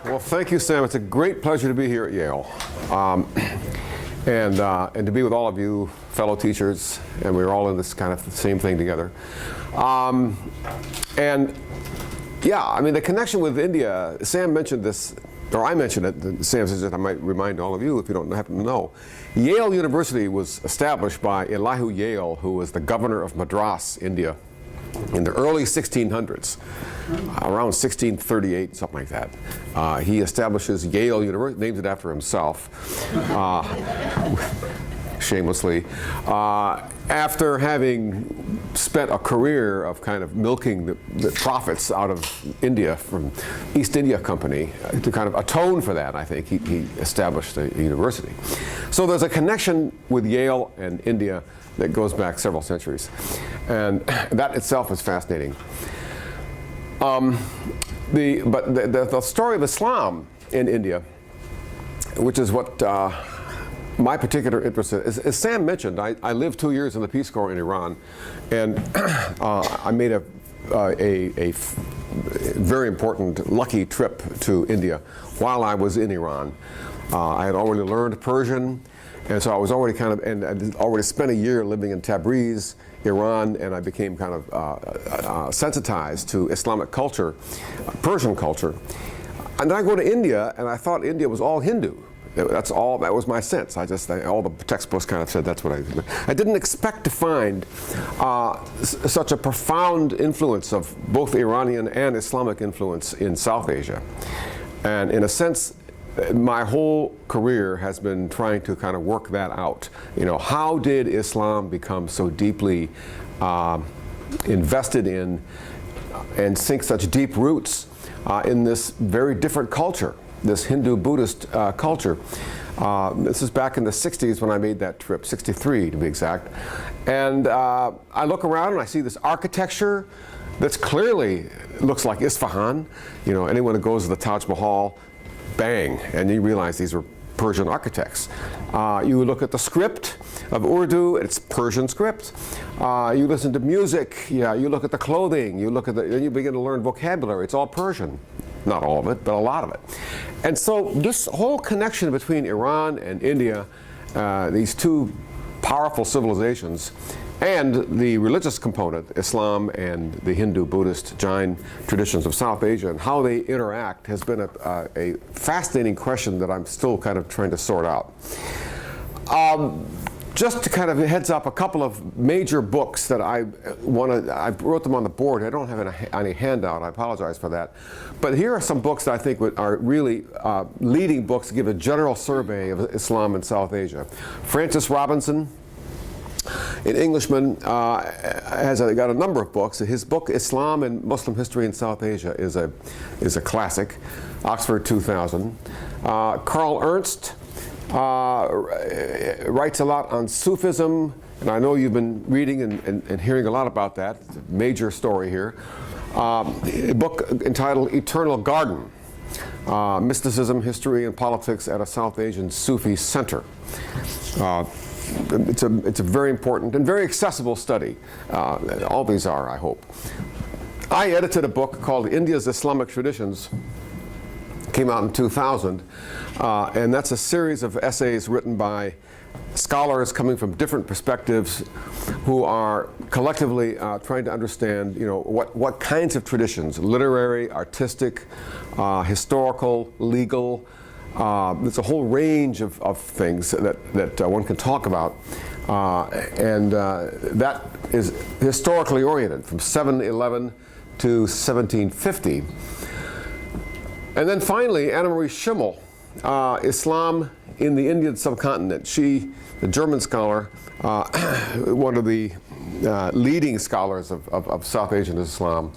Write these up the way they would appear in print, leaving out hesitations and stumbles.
Well, thank you, Sam. It's a great pleasure to be here at Yale, and to be with all of you fellow teachers, and we're all in this kind of same thing together. And yeah, I mean, the connection with India, Sam mentioned this, or I mentioned it, Sam says that I might remind all of you if you don't happen to know. Yale University was established by Elihu Yale, who was the governor of Madras, India, in the early 1600s, around 1638, something like that. He establishes Yale University, names it after himself, shamelessly, after having spent a career of kind of milking the profits out of India from East India Company. To kind of atone for that, I think, he established a university. So there's a connection with Yale and India that goes back several centuries. And that itself is fascinating. But the story of Islam in India, which is what my particular interest is, as Sam mentioned, I lived 2 years in the Peace Corps in Iran, and I made a very important, lucky trip to India while I was in Iran. I had already learned Persian, and so I was already kind of, and I'd already spent a year living in Tabriz, Iran, and I became kind of sensitized to Islamic culture, Persian culture. And then I go to India, and I thought India was all Hindu. That's all, that was my sense. All the textbooks kind of said that's what I didn't expect to find such a profound influence of both Iranian and Islamic influence in South Asia. And in a sense, my whole career has been trying to kind of work that out. You know, how did Islam become so deeply invested in and sink such deep roots in this very different culture, this Hindu-Buddhist culture? This is back in the 60s when I made that trip, 63 to be exact. And I look around and I see this architecture that's clearly looks like Isfahan. You know, anyone who goes to the Taj Mahal, bang, and you realize these were Persian architects. You look at the script of Urdu, it's Persian script. You listen to music, yeah, you look at the clothing, then you begin to learn vocabulary, it's all Persian. Not all of it, but a lot of it. And so this whole connection between Iran and India, these two powerful civilizations, and the religious component, Islam and the Hindu, Buddhist, Jain traditions of South Asia, and how they interact has been a fascinating question that I'm still kind of trying to sort out. Just to kind of heads up, a couple of major books that I wrote them on the board. I don't have any handout, I apologize for that. But here are some books that I think are really leading books to give a general survey of Islam in South Asia. Francis Robinson, an Englishman, has got a number of books. His book, Islam and Muslim History in South Asia, is a classic, Oxford 2000. Carl Ernst writes a lot on Sufism, and I know you've been reading and hearing a lot about that. It's a major story here. A book entitled Eternal Garden, Mysticism, History, and Politics at a South Asian Sufi Center. It's a very important and very accessible study. All these are, I hope. I edited a book called India's Islamic Traditions. Came out in 2000, and that's a series of essays written by scholars coming from different perspectives who are collectively trying to understand, you know, what kinds of traditions, literary, artistic, historical, legal. There's a whole range of things that one can talk about, and that is historically oriented from 711 to 1750. And then finally, Anna Marie Schimmel, Islam in the Indian subcontinent. She, the German scholar, one of the leading scholars of South Asian Islam,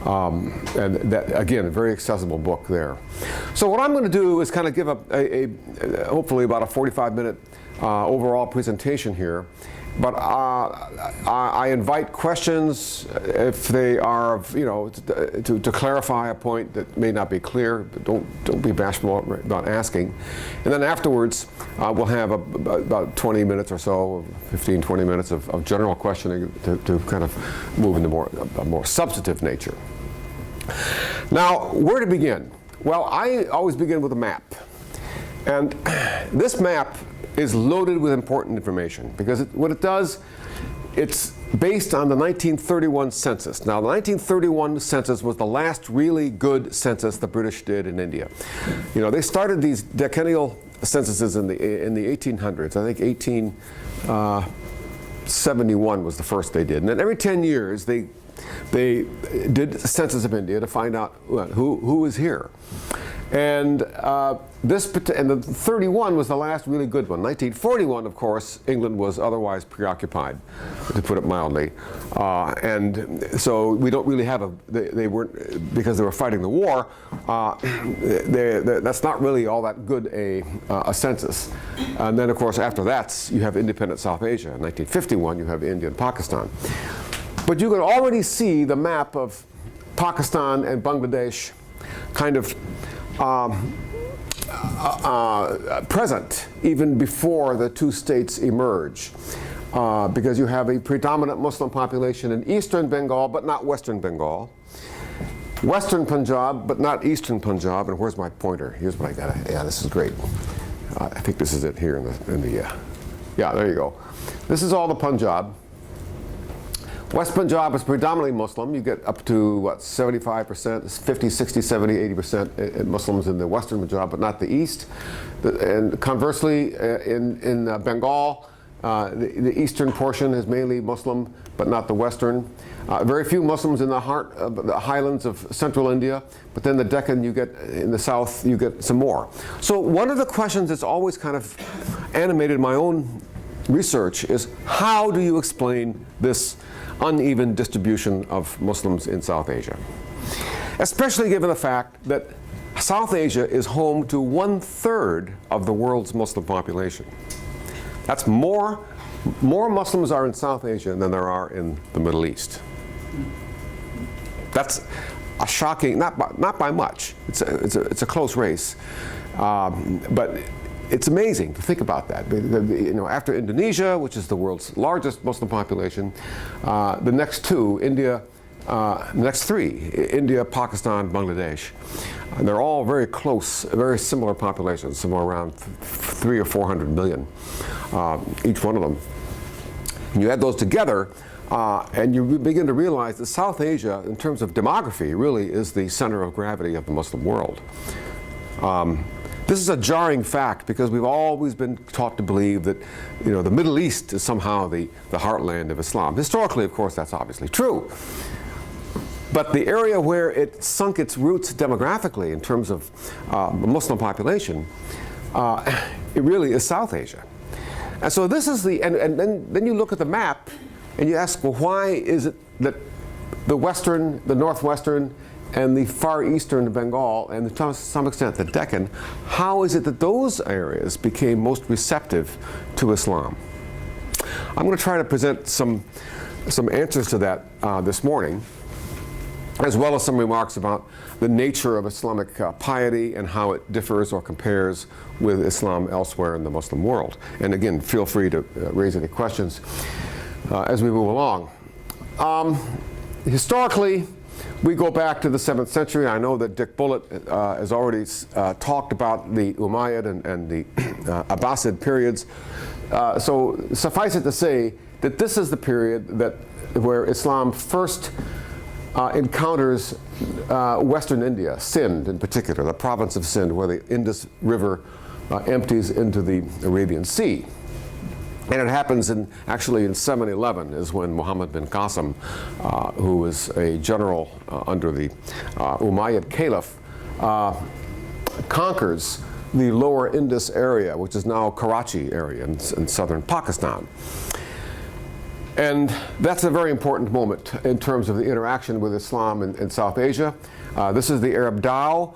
and that, again, a very accessible book there. So what I'm going to do is kind of give hopefully about a 45-minute overall presentation here. But I invite questions if they are, you know, to clarify a point that may not be clear. But don't be bashful about asking. And then afterwards, we'll have about 20 minutes or so, 15, 20 minutes of general questioning to kind of move into a more substantive nature. Now, where to begin? Well, I always begin with a map. And this map is loaded with important information because what it does, it's based on the 1931 census. Now, the 1931 census was the last really good census the British did in India. You know, they started these decennial censuses in the 1800s. I think 1871 was the first they did. And then every 10 years, they did a census of India to find out who was here. And the 31 was the last really good one. 1941, of course, England was otherwise preoccupied, to put it mildly. And so we don't really have they weren't, because they were fighting the war, that's not really all that good a census. And then, of course, after that, you have independent South Asia. In 1951, you have India and Pakistan. But you can already see the map of Pakistan and Bangladesh kind of present even before the two states emerge, because you have a predominant Muslim population in eastern Bengal but not western Bengal, western Punjab but not eastern Punjab. And where's my pointer? Here's what I got. Yeah, this is great. I think this is it here in the yeah, there you go. This is all the Punjab. West Punjab is predominantly Muslim. You get up to, what, 75%, 50, 60, 70, 80% Muslims in the Western Punjab, but not the East. And conversely, in Bengal, the eastern portion is mainly Muslim, but not the Western. Very few Muslims in the heart of the highlands of central India, but then the Deccan, you get, in the south, you get some more. So one of the questions that's always kind of animated my own research is, how do you explain this uneven distribution of Muslims in South Asia? Especially given the fact that South Asia is home to 1/3 of the world's Muslim population. That's more Muslims are in South Asia than there are in the Middle East. That's a shocking, not by much. It's a close race, but it's amazing to think about that. You know, after Indonesia, which is the world's largest Muslim population, the next two, the next three, India, Pakistan, Bangladesh, and they're all very close, very similar populations, somewhere around 300 or 400 million, each one of them. And you add those together, and you begin to realize that South Asia, in terms of demography, really is the center of gravity of the Muslim world. This is a jarring fact because we've always been taught to believe that, you know, the Middle East is somehow the heartland of Islam. Historically, of course, that's obviously true. But the area where it sunk its roots demographically in terms of the Muslim population, it really is South Asia. And so this is and then you look at the map and you ask, well, why is it that the Western, the Northwestern, and the far eastern Bengal, and to some extent the Deccan, how is it that those areas became most receptive to Islam? I'm going to try to present some answers to that this morning, as well as some remarks about the nature of Islamic piety and how it differs or compares with Islam elsewhere in the Muslim world. And again, feel free to raise any questions as we move along. Historically, we go back to the 7th century. I know that Dick Bullitt has already talked about the Umayyad and the Abbasid periods. So suffice it to say that this is the period where Islam first encounters Western India, Sindh in particular, the province of Sindh, where the Indus River empties into the Arabian Sea. And it happens actually in 711 is when Muhammad bin Qasim, who was a general under the Umayyad Caliph, conquers the lower Indus area, which is now Karachi area in southern Pakistan. And that's a very important moment in terms of the interaction with Islam in South Asia. This is the Arab dhow.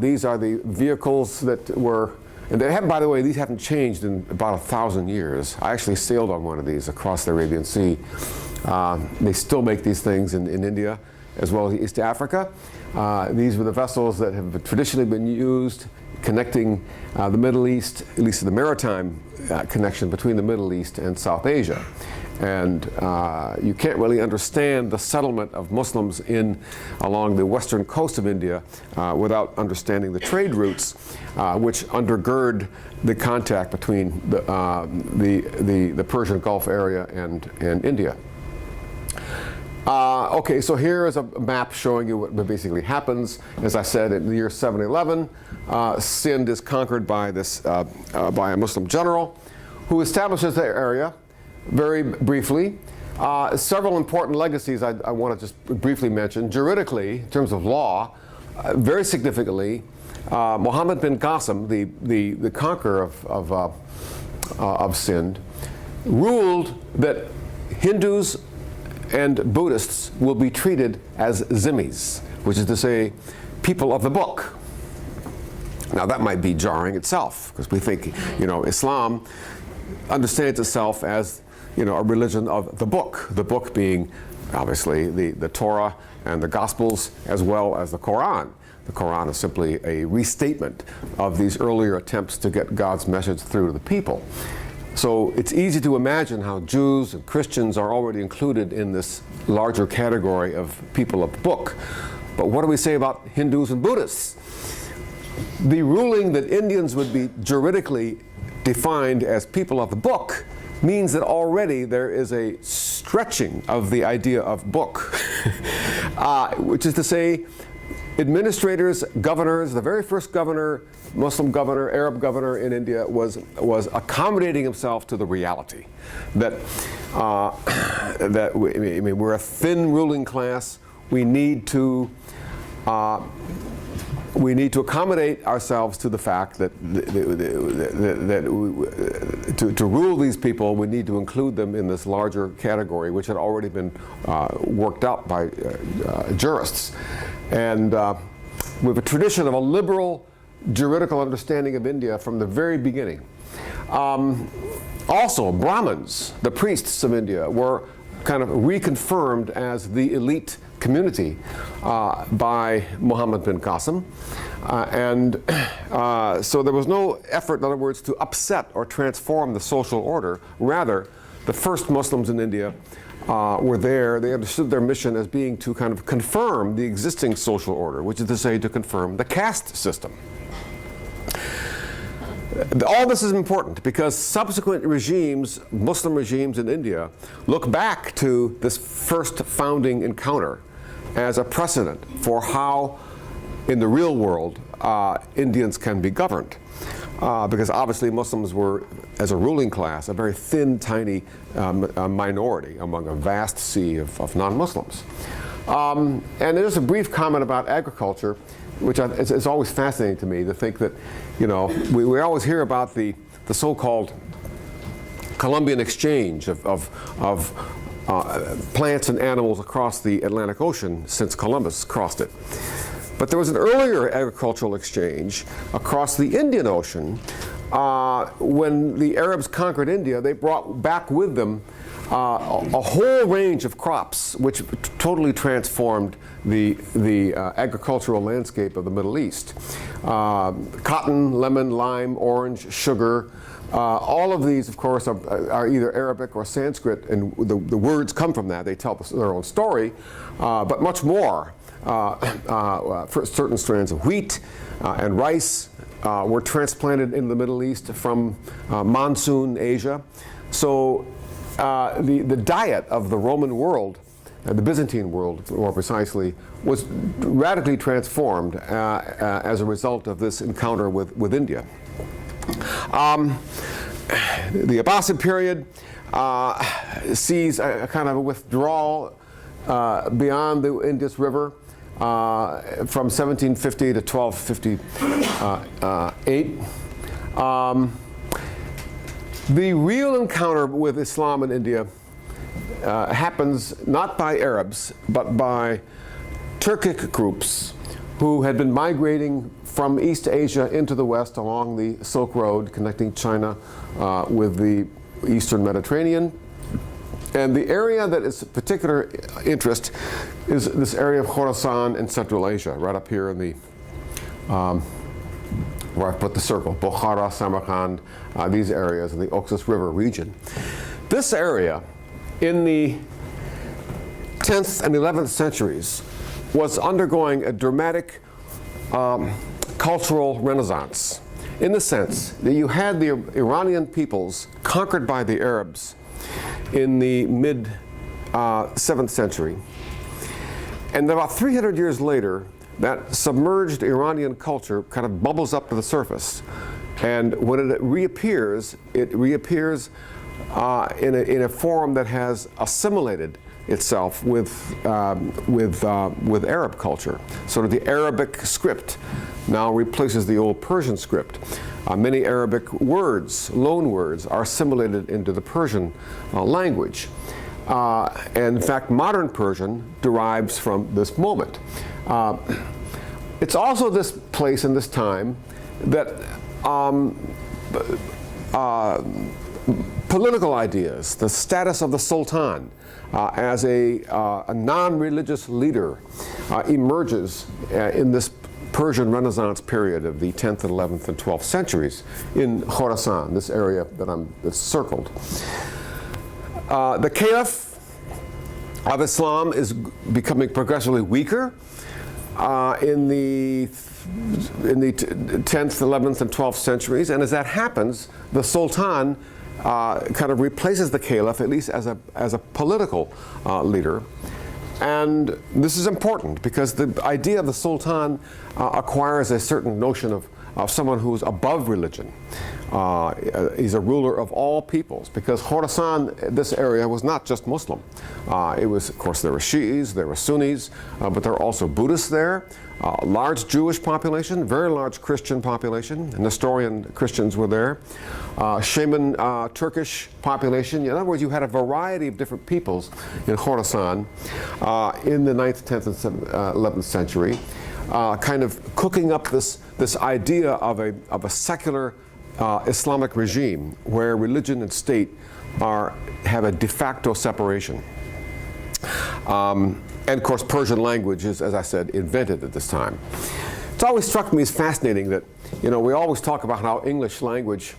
These are the vehicles that were, and they have, by the way, these haven't changed in about 1,000 years. I actually sailed on one of these across the Arabian Sea. They still make these things in India as well as East Africa. These were the vessels that have traditionally been used connecting the Middle East, at least the maritime connection between the Middle East and South Asia. And you can't really understand the settlement of Muslims along the western coast of India without understanding the trade routes which undergird the contact between the Persian Gulf area and India. Okay, so here is a map showing you what basically happens. As I said, in the year 711, Sindh is conquered by by a Muslim general who establishes the area. Very briefly, several important legacies I want to just briefly mention. Juridically, in terms of law, very significantly, Muhammad bin Qasim, the conqueror of Sindh, ruled that Hindus and Buddhists will be treated as zimmis, which is to say, people of the book. Now that might be jarring itself, because we think, Islam understands itself as, a religion of the book being obviously the Torah and the Gospels, as well as the Quran. The Quran is simply a restatement of these earlier attempts to get God's message through to the people. So it's easy to imagine how Jews and Christians are already included in this larger category of people of the book. But what do we say about Hindus and Buddhists? The ruling that Indians would be juridically defined as people of the book means that already there is a stretching of the idea of book, which is to say, administrators, governors, the very first governor, Muslim governor, Arab governor in India was accommodating himself to the reality that we're a thin ruling class. We need to accommodate ourselves to the fact that to rule these people, we need to include them in this larger category, which had already been worked out by jurists. And we have a tradition of a liberal juridical understanding of India from the very beginning. Also, Brahmins, the priests of India, were kind of reconfirmed as the elite community by Muhammad bin Qasim. So there was no effort, in other words, to upset or transform the social order. Rather, the first Muslims in India were there. They understood their mission as being to kind of confirm the existing social order, which is to say, to confirm the caste system. All this is important because subsequent regimes, Muslim regimes in India, look back to this first founding encounter as a precedent for how, in the real world, Indians can be governed. Because obviously Muslims were, as a ruling class, a very thin, tiny minority among a vast sea of non-Muslims. And there's a brief comment about agriculture, which it's always fascinating to me to think that, we always hear about the so-called Columbian exchange of plants and animals across the Atlantic Ocean since Columbus crossed it. But there was an earlier agricultural exchange across the Indian Ocean. When the Arabs conquered India, they brought back with them a whole range of crops which totally transformed the agricultural landscape of the Middle East. Cotton, lemon, lime, orange, sugar. All of these, of course, are either Arabic or Sanskrit, and the words come from that. They tell their own story, but much more. For certain strands of wheat and rice were transplanted in the Middle East from monsoon Asia. So the diet of the Roman world, the Byzantine world more precisely, was radically transformed as a result of this encounter with India. The Abbasid period sees a kind of a withdrawal beyond the Indus River from 1750 to 1258. The real encounter with Islam in India happens not by Arabs, but by Turkic groups who had been migrating from East Asia into the West along the Silk Road connecting China with the Eastern Mediterranean. And the area that is of particular interest is this area of Khorasan in Central Asia, right up here in the, where I put the circle, Bukhara, Samarkand, these areas in the Oxus River region. This area in the 10th and 11th centuries was undergoing a dramatic cultural renaissance, in the sense that you had the Iranian peoples conquered by the Arabs in the mid 7th century. And about 300 years later, that submerged Iranian culture kind of bubbles up to the surface. And when it reappears in a form that has assimilated itself with Arab culture. Sort of the Arabic script now replaces the old Persian script. Many Arabic words, loan words, are assimilated into the Persian language. And in fact, modern Persian derives from this moment. It's also this place and this time that political ideas, the status of the Sultan as a non-religious leader emerges in this Persian Renaissance period of the 10th and 11th and 12th centuries in Khorasan, this area that's circled. The Caliph of Islam is becoming progressively weaker in the 10th, 11th, and 12th centuries, and as that happens, the Sultan kind of replaces the Caliph, at least as a political leader. And this is important because the idea of the Sultan acquires a certain notion of someone who's above religion. He's a ruler of all peoples, because Khorasan, this area, was not just Muslim. It was, of course, there were Shi'is, there were Sunnis, but there were also Buddhists there, large Jewish population, very large Christian population, Nestorian Christians were there, Shaman Turkish population. In other words, you had a variety of different peoples in Khorasan in the 9th, 10th, and 11th century, kind of cooking up this idea of a secular Islamic regime where religion and state have a de facto separation. And of course, Persian language is, as I said, invented at this time. It's always struck me as fascinating that, we always talk about how English language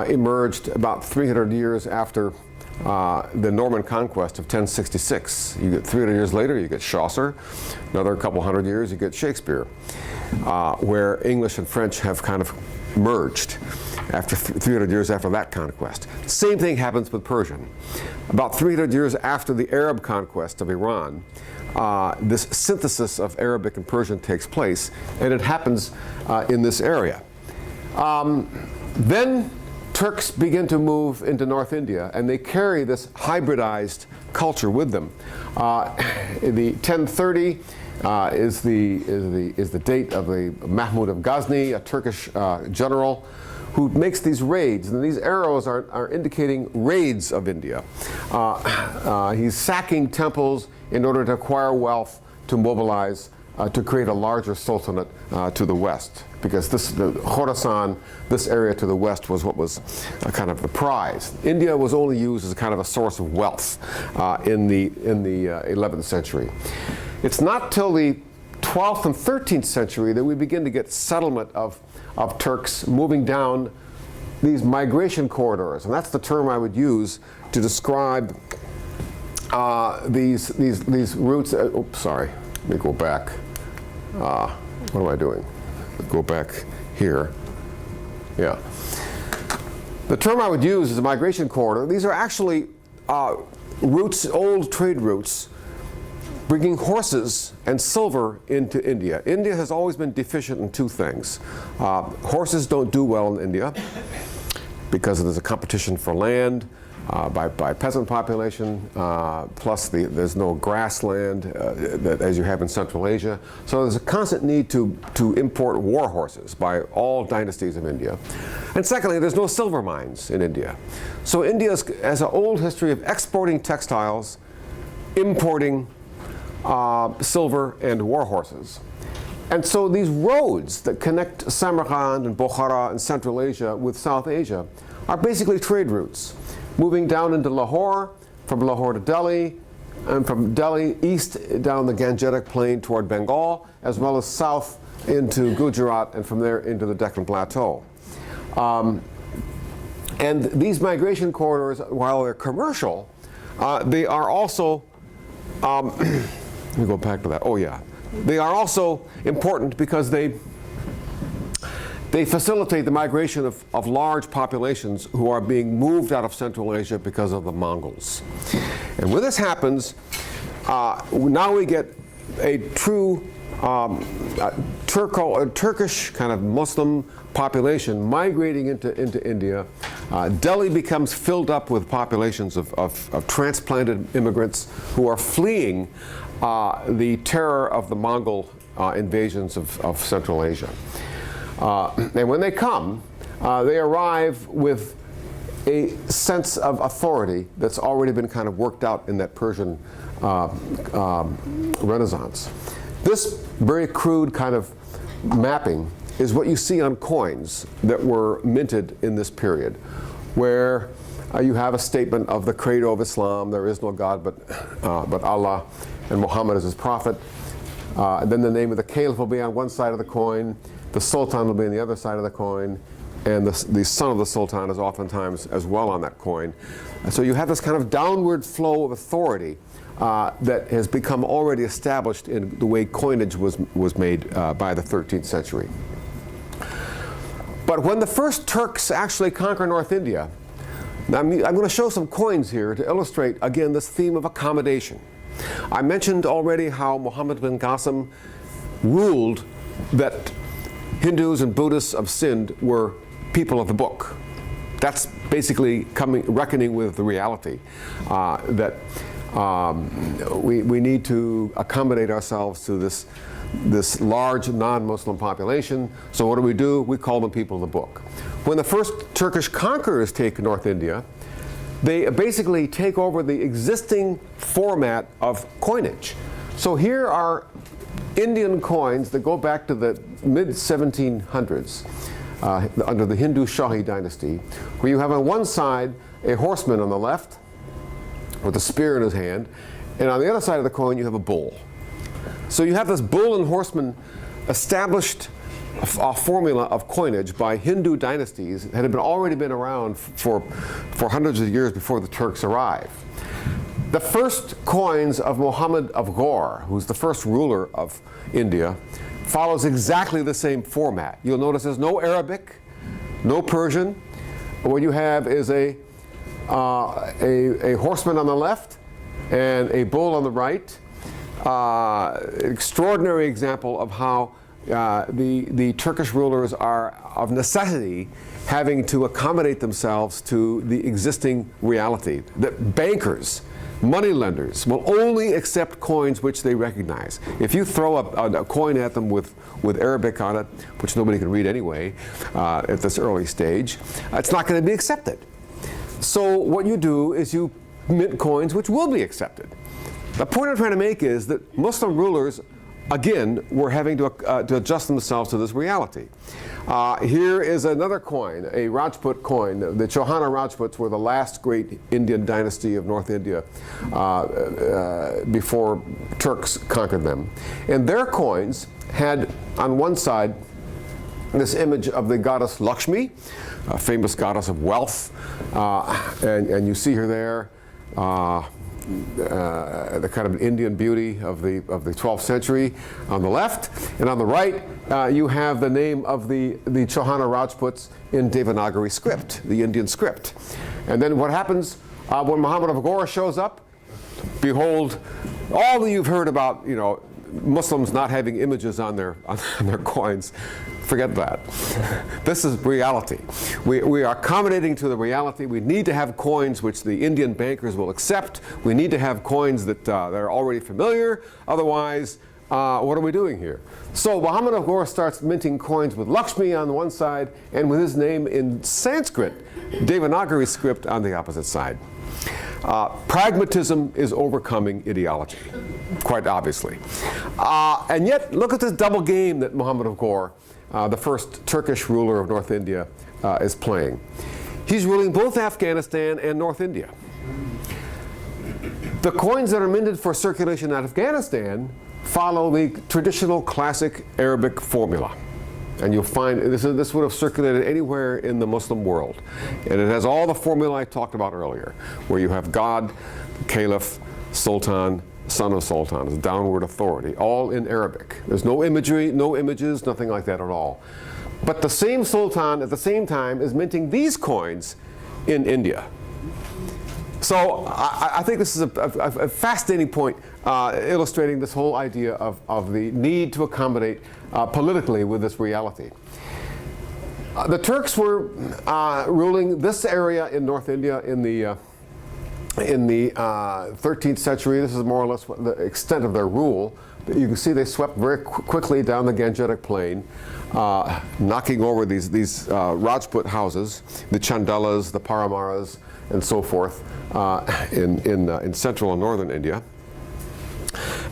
emerged about 300 years after the Norman conquest of 1066. You get 300 years later, you get Chaucer. Another couple hundred years, you get Shakespeare, where English and French have kind of merged after 300 years after that conquest. Same thing happens with Persian. About 300 years after the Arab conquest of Iran, this synthesis of Arabic and Persian takes place, and it happens in this area. Then Turks begin to move into North India, and they carry this hybridized culture with them. The 1030 is the date of the Mahmud of Ghazni, a Turkish general, who makes these raids, and these arrows are indicating raids of India. He's sacking temples in order to acquire wealth, to mobilize, to create a larger sultanate to the west, because the Khorasan, this area to the west, was what was kind of the prize. India was only used as a kind of a source of wealth in the 11th century. It's not till the 12th and 13th century that we begin to get settlement of Turks moving down these migration corridors, and that's the term I would use to describe these routes. Oops, sorry. Let me go back. What am I doing? Go back here. Yeah. The term I would use is a migration corridor. These are actually routes, old trade routes, bringing horses and silver into India. India has always been deficient in two things. Horses don't do well in India because there's a competition for land by peasant population, plus there's no grassland as you have in Central Asia. So there's a constant need to import war horses by all dynasties of India. And secondly, there's no silver mines in India. So India has an old history of exporting textiles, importing silver and war horses. And so these roads that connect Samarkand and Bukhara and Central Asia with South Asia are basically trade routes, moving down into Lahore, from Lahore to Delhi, and from Delhi east down the Gangetic Plain toward Bengal, as well as south into Gujarat, and from there into the Deccan Plateau. And these migration corridors, while they're commercial, they are also, let me go back to that. Oh yeah, they are also important because they facilitate the migration of large populations who are being moved out of Central Asia because of the Mongols. And when this happens, now we get a true Turkish kind of Muslim population migrating into India. Delhi becomes filled up with populations of transplanted immigrants who are fleeing the terror of the Mongol invasions of Central Asia. And when they come, they arrive with a sense of authority that's already been kind of worked out in that Persian Renaissance. This very crude kind of mapping is what you see on coins that were minted in this period, where you have a statement of the credo of Islam: there is no God but Allah, and Muhammad is his prophet. Then the name of the caliph will be on one side of the coin, the sultan will be on the other side of the coin, and the son of the sultan is oftentimes as well on that coin. And so you have this kind of downward flow of authority that has become already established in the way coinage was made by the 13th century. But when the first Turks actually conquer North India, now I'm going to show some coins here to illustrate, again, this theme of accommodation. I mentioned already how Muhammad bin Qasim ruled that Hindus and Buddhists of Sind were people of the book. That's basically reckoning with the reality that we need to accommodate ourselves to this large non-Muslim population. So what do? We call them people of the book. When the first Turkish conquerors take North India, they basically take over the existing format of coinage. So here are Indian coins that go back to the mid-1700s under the Hindu Shahi dynasty, where you have on one side a horseman on the left with a spear in his hand, and on the other side of the coin you have a bull. So you have this bull and horseman established formula of coinage by Hindu dynasties that had already been around for hundreds of years before the Turks arrived. The first coins of Muhammad of Ghor, who's the first ruler of India, follows exactly the same format. You'll notice there's no Arabic, no Persian. What you have is a horseman on the left and a bull on the right. Extraordinary example of how the Turkish rulers are of necessity having to accommodate themselves to the existing reality. That bankers, money lenders will only accept coins which they recognize. If you throw a coin at them with Arabic on it, which nobody can read anyway at this early stage, it's not going to be accepted. So what you do is you mint coins which will be accepted. The point I'm trying to make is that Muslim rulers, again, were having to adjust themselves to this reality. Here is another coin, a Rajput coin. The Chauhana Rajputs were the last great Indian dynasty of North India before Turks conquered them. And their coins had on one side this image of the goddess Lakshmi, a famous goddess of wealth, and you see her there. The kind of Indian beauty of the 12th century on the left, and on the right you have the name of the Chauhana Rajputs in Devanagari script, the Indian script. And then what happens when Muhammad of Ghor shows up? Behold, all that you've heard about, Muslims not having images on their coins. Forget that. This is reality. We are accommodating to the reality. We need to have coins which the Indian bankers will accept. We need to have coins that are already familiar. Otherwise, what are we doing here? So Muhammad of Ghor starts minting coins with Lakshmi on the one side and with his name in Sanskrit, Devanagari script, on the opposite side. Pragmatism is overcoming ideology, quite obviously. And yet, look at this double game that Muhammad of Ghor, the first Turkish ruler of North India, is playing. He's ruling both Afghanistan and North India. The coins that are minted for circulation in Afghanistan follow the traditional classic Arabic formula. And you'll find this would have circulated anywhere in the Muslim world. And it has all the formula I talked about earlier, where you have God, Caliph, Sultan, son of Sultan, is downward authority, all in Arabic. There's no imagery, no images, nothing like that at all. But the same Sultan at the same time is minting these coins in India. So I think this is a fascinating point illustrating this whole idea of the need to accommodate politically with this reality. The Turks were ruling this area in North India in the 13th century. This is more or less the extent of their rule. You can see they swept very quickly down the Gangetic Plain, knocking over these Rajput houses, the Chandalas, the Paramaras, and so forth in central and northern India.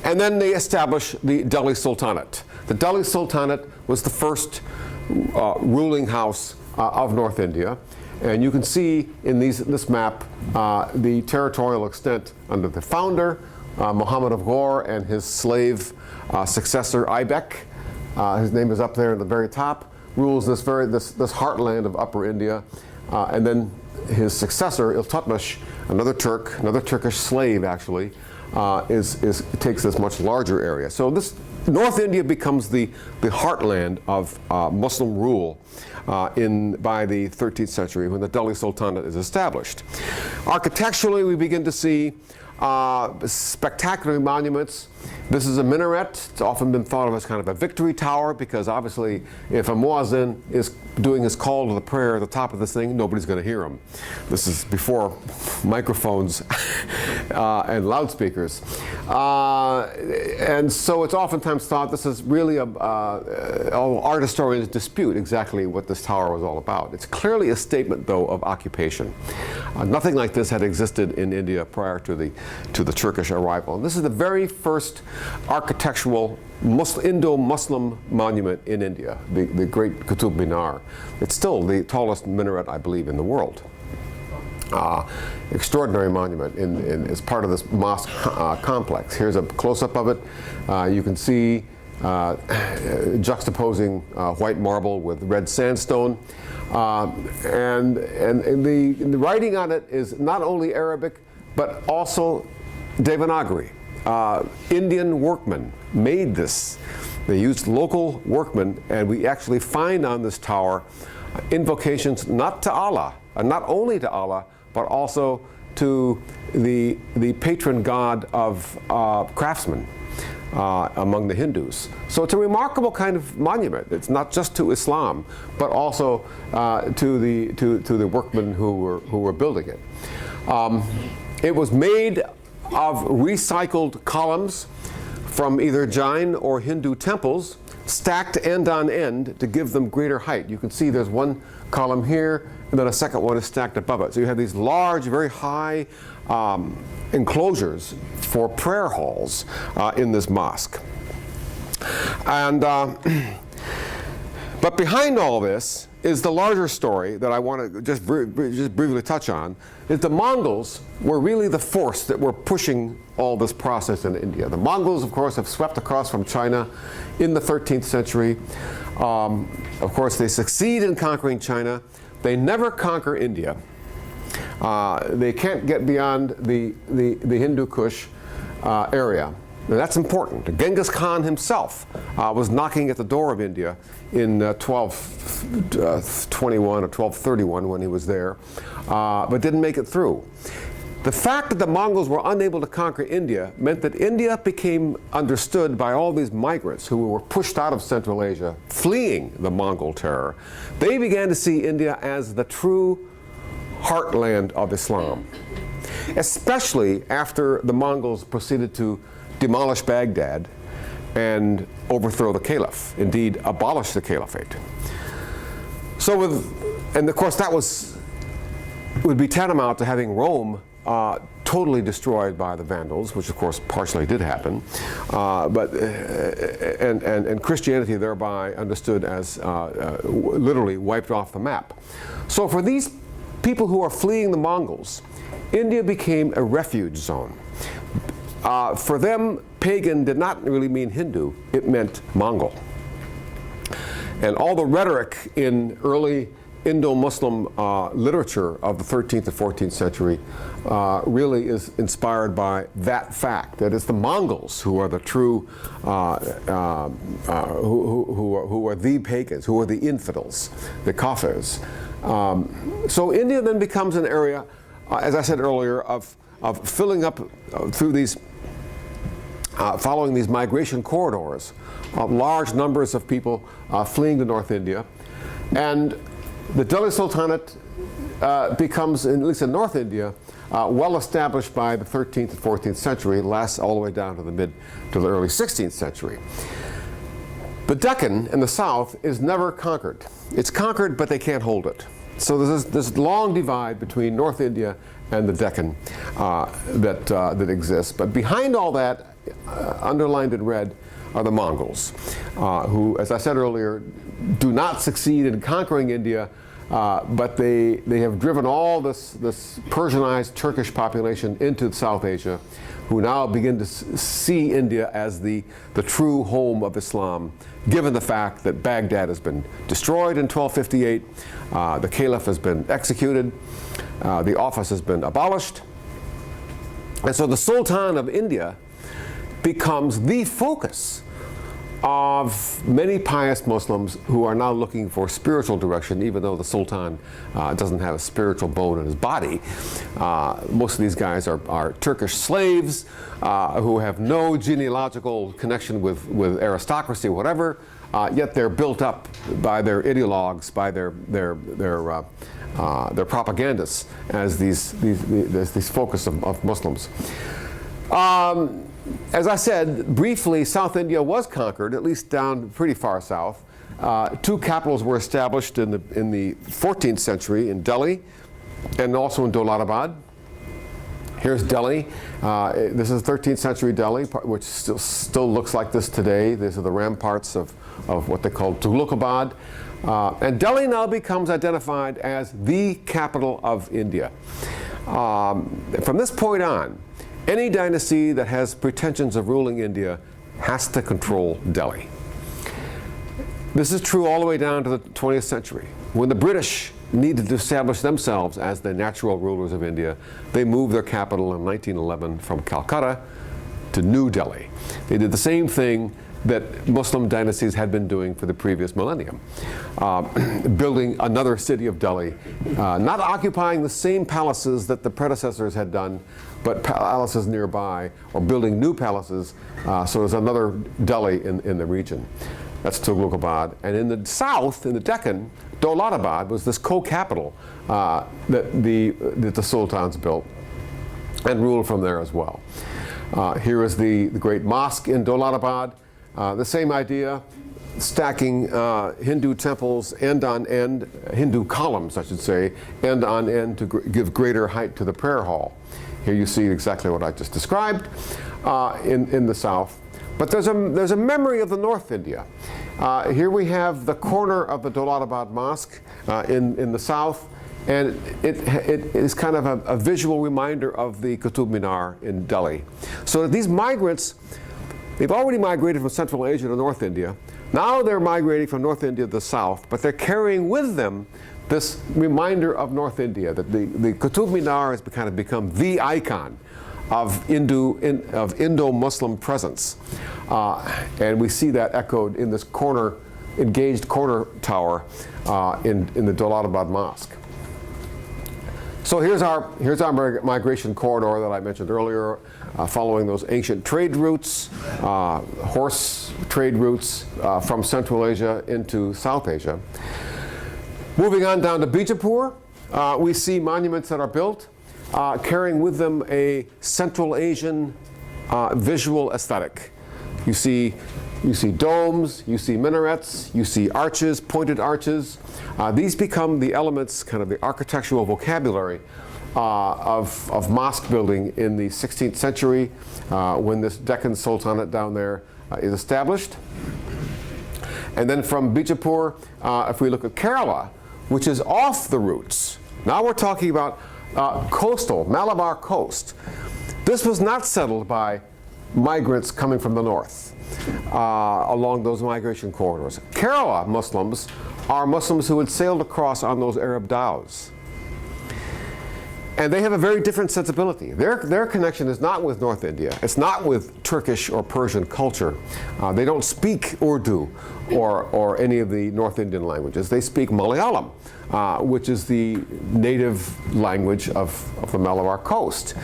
And then they established the Delhi Sultanate. The Delhi Sultanate was the first ruling house of North India. And you can see in this map the territorial extent under the founder, Muhammad of Ghor, and his slave successor, Aibak. His name is up there at the very top, rules this heartland of Upper India. And then his successor, Iltutmish, another Turk, another Turkish slave actually, takes this much larger area. So this North India becomes the heartland of Muslim rule by the 13th century when the Delhi Sultanate is established. Architecturally, we begin to see spectacular monuments. This is a minaret. It's often been thought of as kind of a victory tower because obviously if a muezzin is doing his call to the prayer at the top of this thing, nobody's going to hear him. This is before microphones and loudspeakers. And so it's oftentimes thought this is really art historians dispute exactly what this tower was all about. It's clearly a statement, though, of occupation. Nothing like this had existed in India prior to the Turkish arrival. And this is the very first architectural Indo-Muslim monument in India, the great Qutub Minar. It's still the tallest minaret, I believe, in the world. Extraordinary monument as part of this mosque complex. Here's a close-up of it. You can see juxtaposing white marble with red sandstone. And the writing on it is not only Arabic, but also Devanagari. Indian workmen made this. They used local workmen, and we actually find on this tower invocations not to Allah, and not only to Allah, but also to the patron god of craftsmen among the Hindus. So it's a remarkable kind of monument. It's not just to Islam, but also to the workmen who were building it. It was made of recycled columns from either Jain or Hindu temples, stacked end on end to give them greater height. You can see there's one column here, and then a second one is stacked above it. So you have these large, very high enclosures for prayer halls in this mosque. And but behind all this is the larger story that I want to just briefly touch on, is the Mongols were really the force that were pushing all this process in India. The Mongols, of course, have swept across from China in the 13th century. Of course, they succeed in conquering China. They never conquer India. They can't get beyond the Hindu Kush area. Now, that's important. Genghis Khan himself was knocking at the door of India in 1221 or 1231 when he was there, but didn't make it through. The fact that the Mongols were unable to conquer India meant that India became understood by all these migrants who were pushed out of Central Asia, fleeing the Mongol terror. They began to see India as the true heartland of Islam, especially after the Mongols proceeded to demolish Baghdad and overthrow the caliph, indeed abolish the caliphate. So and of course that would be tantamount to having Rome totally destroyed by the Vandals, which of course partially did happen, and Christianity thereby understood as literally wiped off the map. So for these people who are fleeing the Mongols, India became a refuge zone. For them, pagan did not really mean Hindu, it meant Mongol. And all the rhetoric in early Indo-Muslim literature of the 13th and 14th century really is inspired by that fact, that it's the Mongols who are the true, who are the pagans, who are the infidels, the kafirs. So India then becomes an area, as I said earlier, of filling up through these, following these migration corridors, large numbers of people fleeing to North India. And the Delhi Sultanate becomes, at least in North India, well established by the 13th and 14th century, lasts all the way down to the early 16th century. The Deccan in the south is never conquered. It's conquered, but they can't hold it. So there's this long divide between North India and the Deccan that exists. But behind all that, underlined in red, are the Mongols, who, as I said earlier, do not succeed in conquering India, but they have driven all this Persianized Turkish population into South Asia, who now begin to see India as the true home of Islam, given the fact that Baghdad has been destroyed in 1258, the Caliph has been executed, the office has been abolished, and so the Sultan of India becomes the focus of many pious Muslims who are now looking for spiritual direction, even though the Sultan doesn't have a spiritual bone in his body. Most of these guys are Turkish slaves who have no genealogical connection with aristocracy or whatever, yet they're built up by their ideologues, by their propagandists as these focus of Muslims. As I said, briefly, South India was conquered, at least down pretty far south. Two capitals were established in the 14th century in Delhi and also in Dowlatabad. Here's Delhi. This is 13th century Delhi, which still looks like this today. These are the ramparts of what they call Tughlaqabad. And Delhi now becomes identified as the capital of India. From this point on, any dynasty that has pretensions of ruling India has to control Delhi. This is true all the way down to the 20th century. When the British needed to establish themselves as the natural rulers of India, they moved their capital in 1911 from Calcutta to New Delhi. They did the same thing that Muslim dynasties had been doing for the previous millennium, building another city of Delhi, not occupying the same palaces that the predecessors had done, but palaces nearby, or building new palaces, so there's another Delhi in the region. That's Tughlaqabad. And in the south, in the Deccan, Dowlatabad was this co-capital that the sultans built and ruled from there as well. Here is the great mosque in Dowlatabad. The same idea, stacking Hindu temples end on end, Hindu columns I should say, end on end to give greater height to the prayer hall. Here you see exactly what I just described in the south. But there's a memory of the North India. Here we have the corner of the Dowlatabad Mosque in the south, and it is kind of a visual reminder of the Qutub Minar in Delhi. So these migrants, they've already migrated from Central Asia to North India. Now they're migrating from North India to the south, but they're carrying with them this reminder of North India, that the Qutub Minar has kind of become the icon of Indo-Muslim presence. And we see that echoed in this engaged corner tower in the Dowlatabad Mosque. So here's our migration corridor that I mentioned earlier, following those ancient trade routes, horse trade routes from Central Asia into South Asia. Moving on down to Bijapur, we see monuments that are built, carrying with them a Central Asian visual aesthetic. You see domes, you see minarets, you see arches, pointed arches. These become the elements, kind of the architectural vocabulary of mosque building in the 16th century when this Deccan Sultanate down there is established. And then from Bijapur, if we look at Kerala, which is off the routes, now we're talking about coastal, Malabar coast. This was not settled by migrants coming from the north. along those migration corridors. Kerala Muslims are Muslims who had sailed across on those Arab dhows. And they have a very different sensibility. Their connection is not with North India. It's not with Turkish or Persian culture. They don't speak Urdu or any of the North Indian languages. They speak Malayalam, which is the native language of the Malabar coast.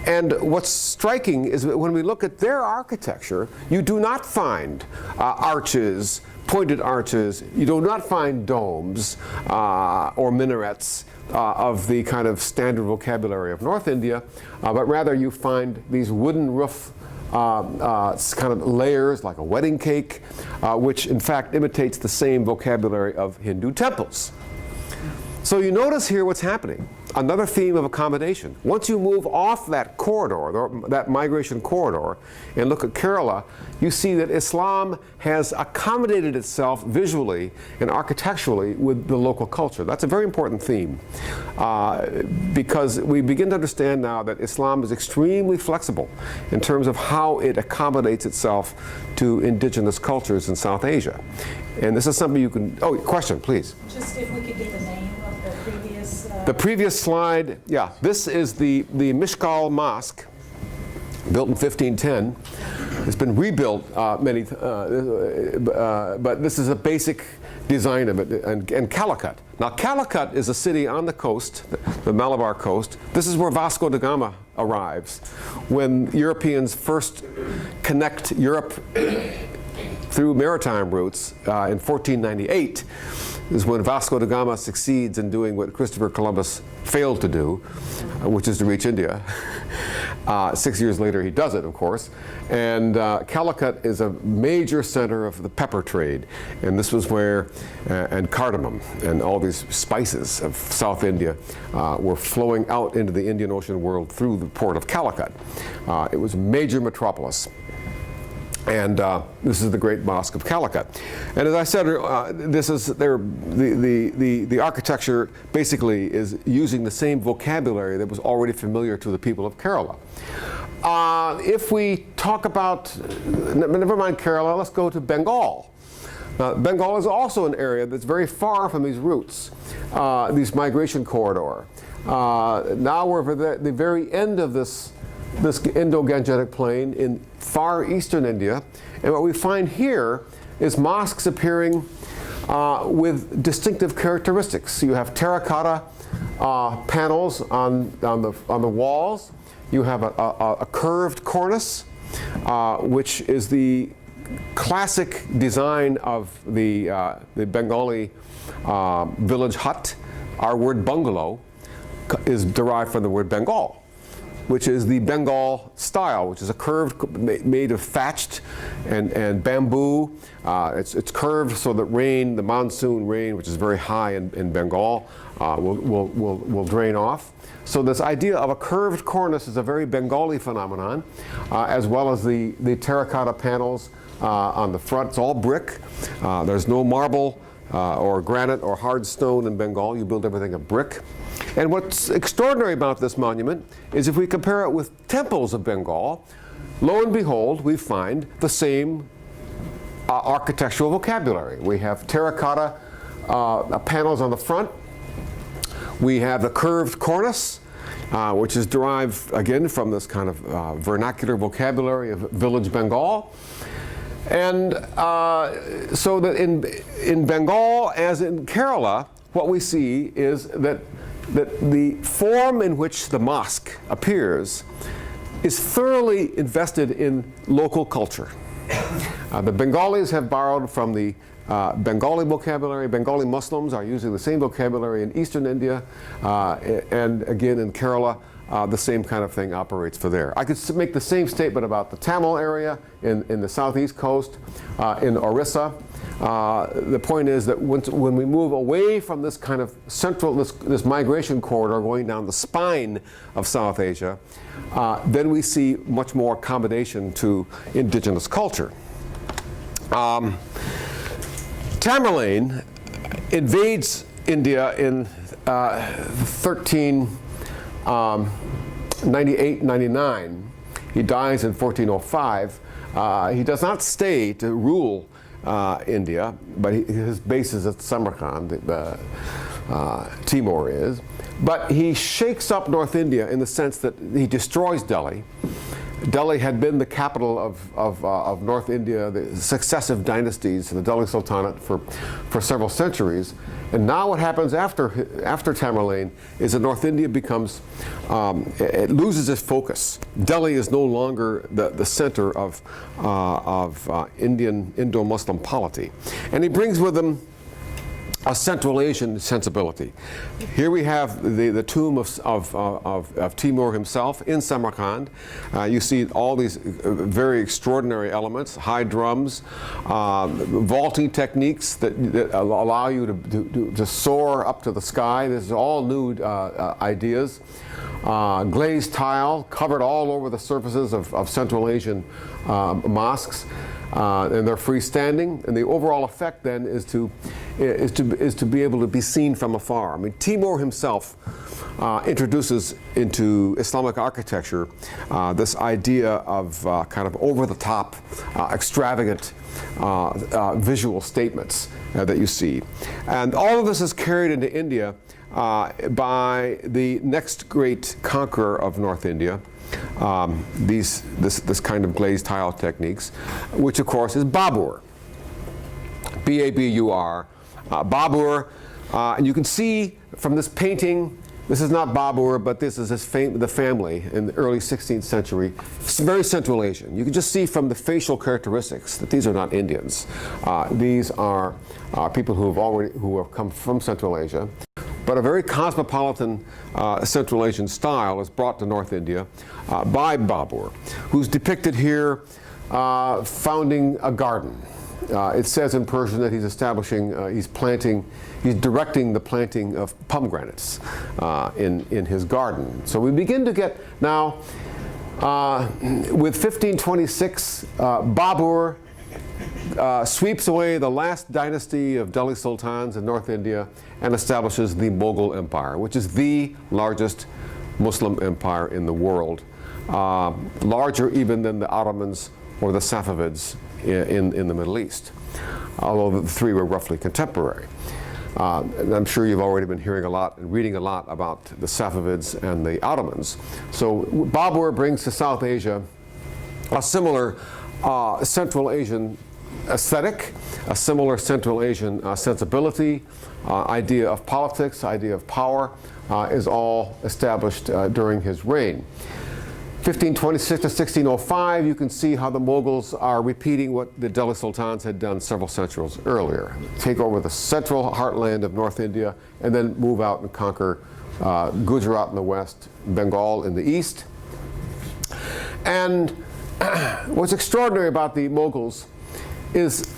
And what's striking is that when we look at their architecture, you do not find arches, pointed arches. You do not find domes or minarets of the kind of standard vocabulary of North India, but rather you find these wooden roof kind of layers like a wedding cake, which in fact imitates the same vocabulary of Hindu temples. So you notice here what's happening. Another theme of accommodation. Once you move off that corridor, that migration corridor, and look at Kerala, you see that Islam has accommodated itself visually and architecturally with the local culture. That's a very important theme because we begin to understand now that Islam is extremely flexible in terms of how it accommodates itself to indigenous cultures in South Asia. And this is something you can, oh, question, please. Just if we could get the name of the previous... The previous slide, yeah, this is the Mishkal Mosque, built in 1510. It's been rebuilt but this is a basic design of it, and Calicut. Now Calicut is a city on the coast, the Malabar coast. This is where Vasco da Gama arrives. When Europeans first connect Europe through maritime routes in 1498 is when Vasco da Gama succeeds in doing what Christopher Columbus failed to do, which is to reach India. 6 years later he does it, of course. And Calicut is a major center of the pepper trade. And this was where, and cardamom, and all these spices of South India were flowing out into the Indian Ocean world through the port of Calicut. It was a major metropolis. And this is the Great Mosque of Calicut. And as I said, this is the architecture basically is using the same vocabulary that was already familiar to the people of Kerala. If we talk about, never mind Kerala, let's go to Bengal. Bengal is also an area that's very far from these routes, these migration corridor. Now we're at the very end of this Indo-Gangetic plain in far eastern India, and what we find here is mosques appearing with distinctive characteristics. You have terracotta panels on the walls. You have a curved cornice, which is the classic design of the Bengali village hut. Our word bungalow is derived from the word Bengal, which is the Bengal style, which is a curved, made of thatched and bamboo. It's curved so that rain, the monsoon rain, which is very high in Bengal, will drain off. So this idea of a curved cornice is a very Bengali phenomenon, as well as the terracotta panels on the front. It's all brick. There's no marble or granite or hard stone in Bengal. You build everything of brick. And what's extraordinary about this monument is if we compare it with temples of Bengal, lo and behold, we find the same architectural vocabulary. We have terracotta panels on the front. We have the curved cornice, which is derived, again, from this kind of vernacular vocabulary of village Bengal. And so that in Bengal, as in Kerala, what we see is that the form in which the mosque appears is thoroughly invested in local culture. The Bengalis have borrowed from the Bengali vocabulary. Bengali Muslims are using the same vocabulary in eastern India, and again in Kerala, the same kind of thing operates for there. I could make the same statement about the Tamil area in the southeast coast, in Orissa. The point is that when we move away from this kind of central, this migration corridor going down the spine of South Asia, then we see much more accommodation to indigenous culture. Tamerlane invades India in 1398-99, He dies in 1405. He does not stay to rule India, but his base is at Samarkand, Timur is. But he shakes up North India in the sense that he destroys Delhi. Delhi had been the capital of North India, the successive dynasties, the Delhi Sultanate for several centuries. And now what happens after Tamerlane is that North India becomes, it loses its focus. Delhi is no longer the center of Indo-Muslim polity. And he brings with him a Central Asian sensibility. Here we have the tomb of Timur himself in Samarkand. You see all these very extraordinary elements, high drums, vaulting techniques that allow you to soar up to the sky. This is all new ideas. Glazed tile covered all over the surfaces of Central Asian mosques. And they're freestanding, and the overall effect then is to be able to be seen from afar. I mean, Timur himself introduces into Islamic architecture this idea of kind of over-the-top, extravagant visual statements that you see, and all of this is carried into India by the next great conqueror of North India. This kind of glazed tile techniques, which of course is Babur, B-A-B-U-R, Babur, and you can see from this painting, this is not Babur, but this is the family in the early 16th century. It's very Central Asian. You can just see from the facial characteristics that these are not Indians. These are people who have come from Central Asia. But a very cosmopolitan Central Asian style is brought to North India by Babur, who's depicted here founding a garden. It says in Persian that he's he's directing the planting of pomegranates in his garden. So we begin to get now, with 1526, Babur sweeps away the last dynasty of Delhi Sultans in North India and establishes the Mughal Empire, which is the largest Muslim empire in the world, larger even than the Ottomans or the Safavids in the Middle East, although the three were roughly contemporary. And I'm sure you've already been hearing a lot and reading a lot about the Safavids and the Ottomans. So Babur brings to South Asia a similar Central Asian aesthetic, a similar Central Asian sensibility, idea of politics, idea of power, is all established during his reign. 1526 to 1605, you can see how the Mughals are repeating what the Delhi Sultans had done several centuries earlier. Take over the central heartland of North India and then move out and conquer Gujarat in the west, Bengal in the east. And what's extraordinary about the Mughals is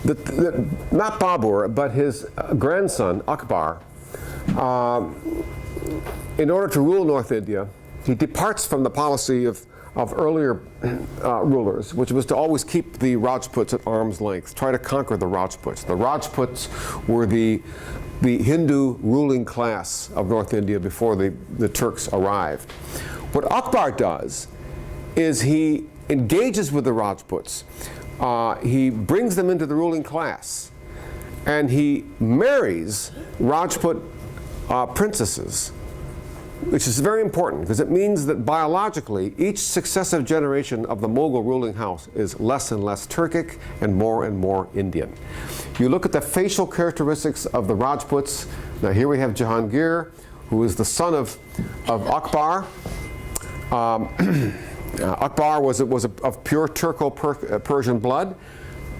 that not Babur, but his grandson, Akbar, in order to rule North India, he departs from the policy of earlier rulers, which was to always keep the Rajputs at arm's length, try to conquer the Rajputs. The Rajputs were the Hindu ruling class of North India before the Turks arrived. What Akbar does is he engages with the Rajputs. He brings them into the ruling class, and he marries Rajput princesses, which is very important because it means that biologically each successive generation of the Mughal ruling house is less and less Turkic and more Indian. You look at the facial characteristics of the Rajputs. Now here we have Jahangir, who is the son of Akbar. Akbar was of pure Turco-Persian blood,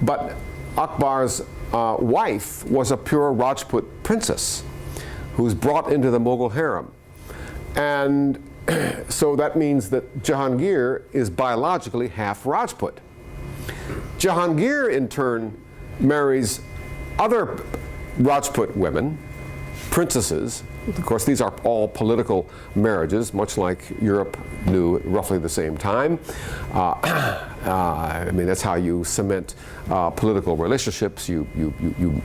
but Akbar's wife was a pure Rajput princess who was brought into the Mughal harem. And so that means that Jahangir is biologically half Rajput. Jahangir, in turn, marries other Rajput women, princesses, Of course, these are all political marriages, much like Europe knew at roughly the same time. I mean, that's how you cement political relationships. You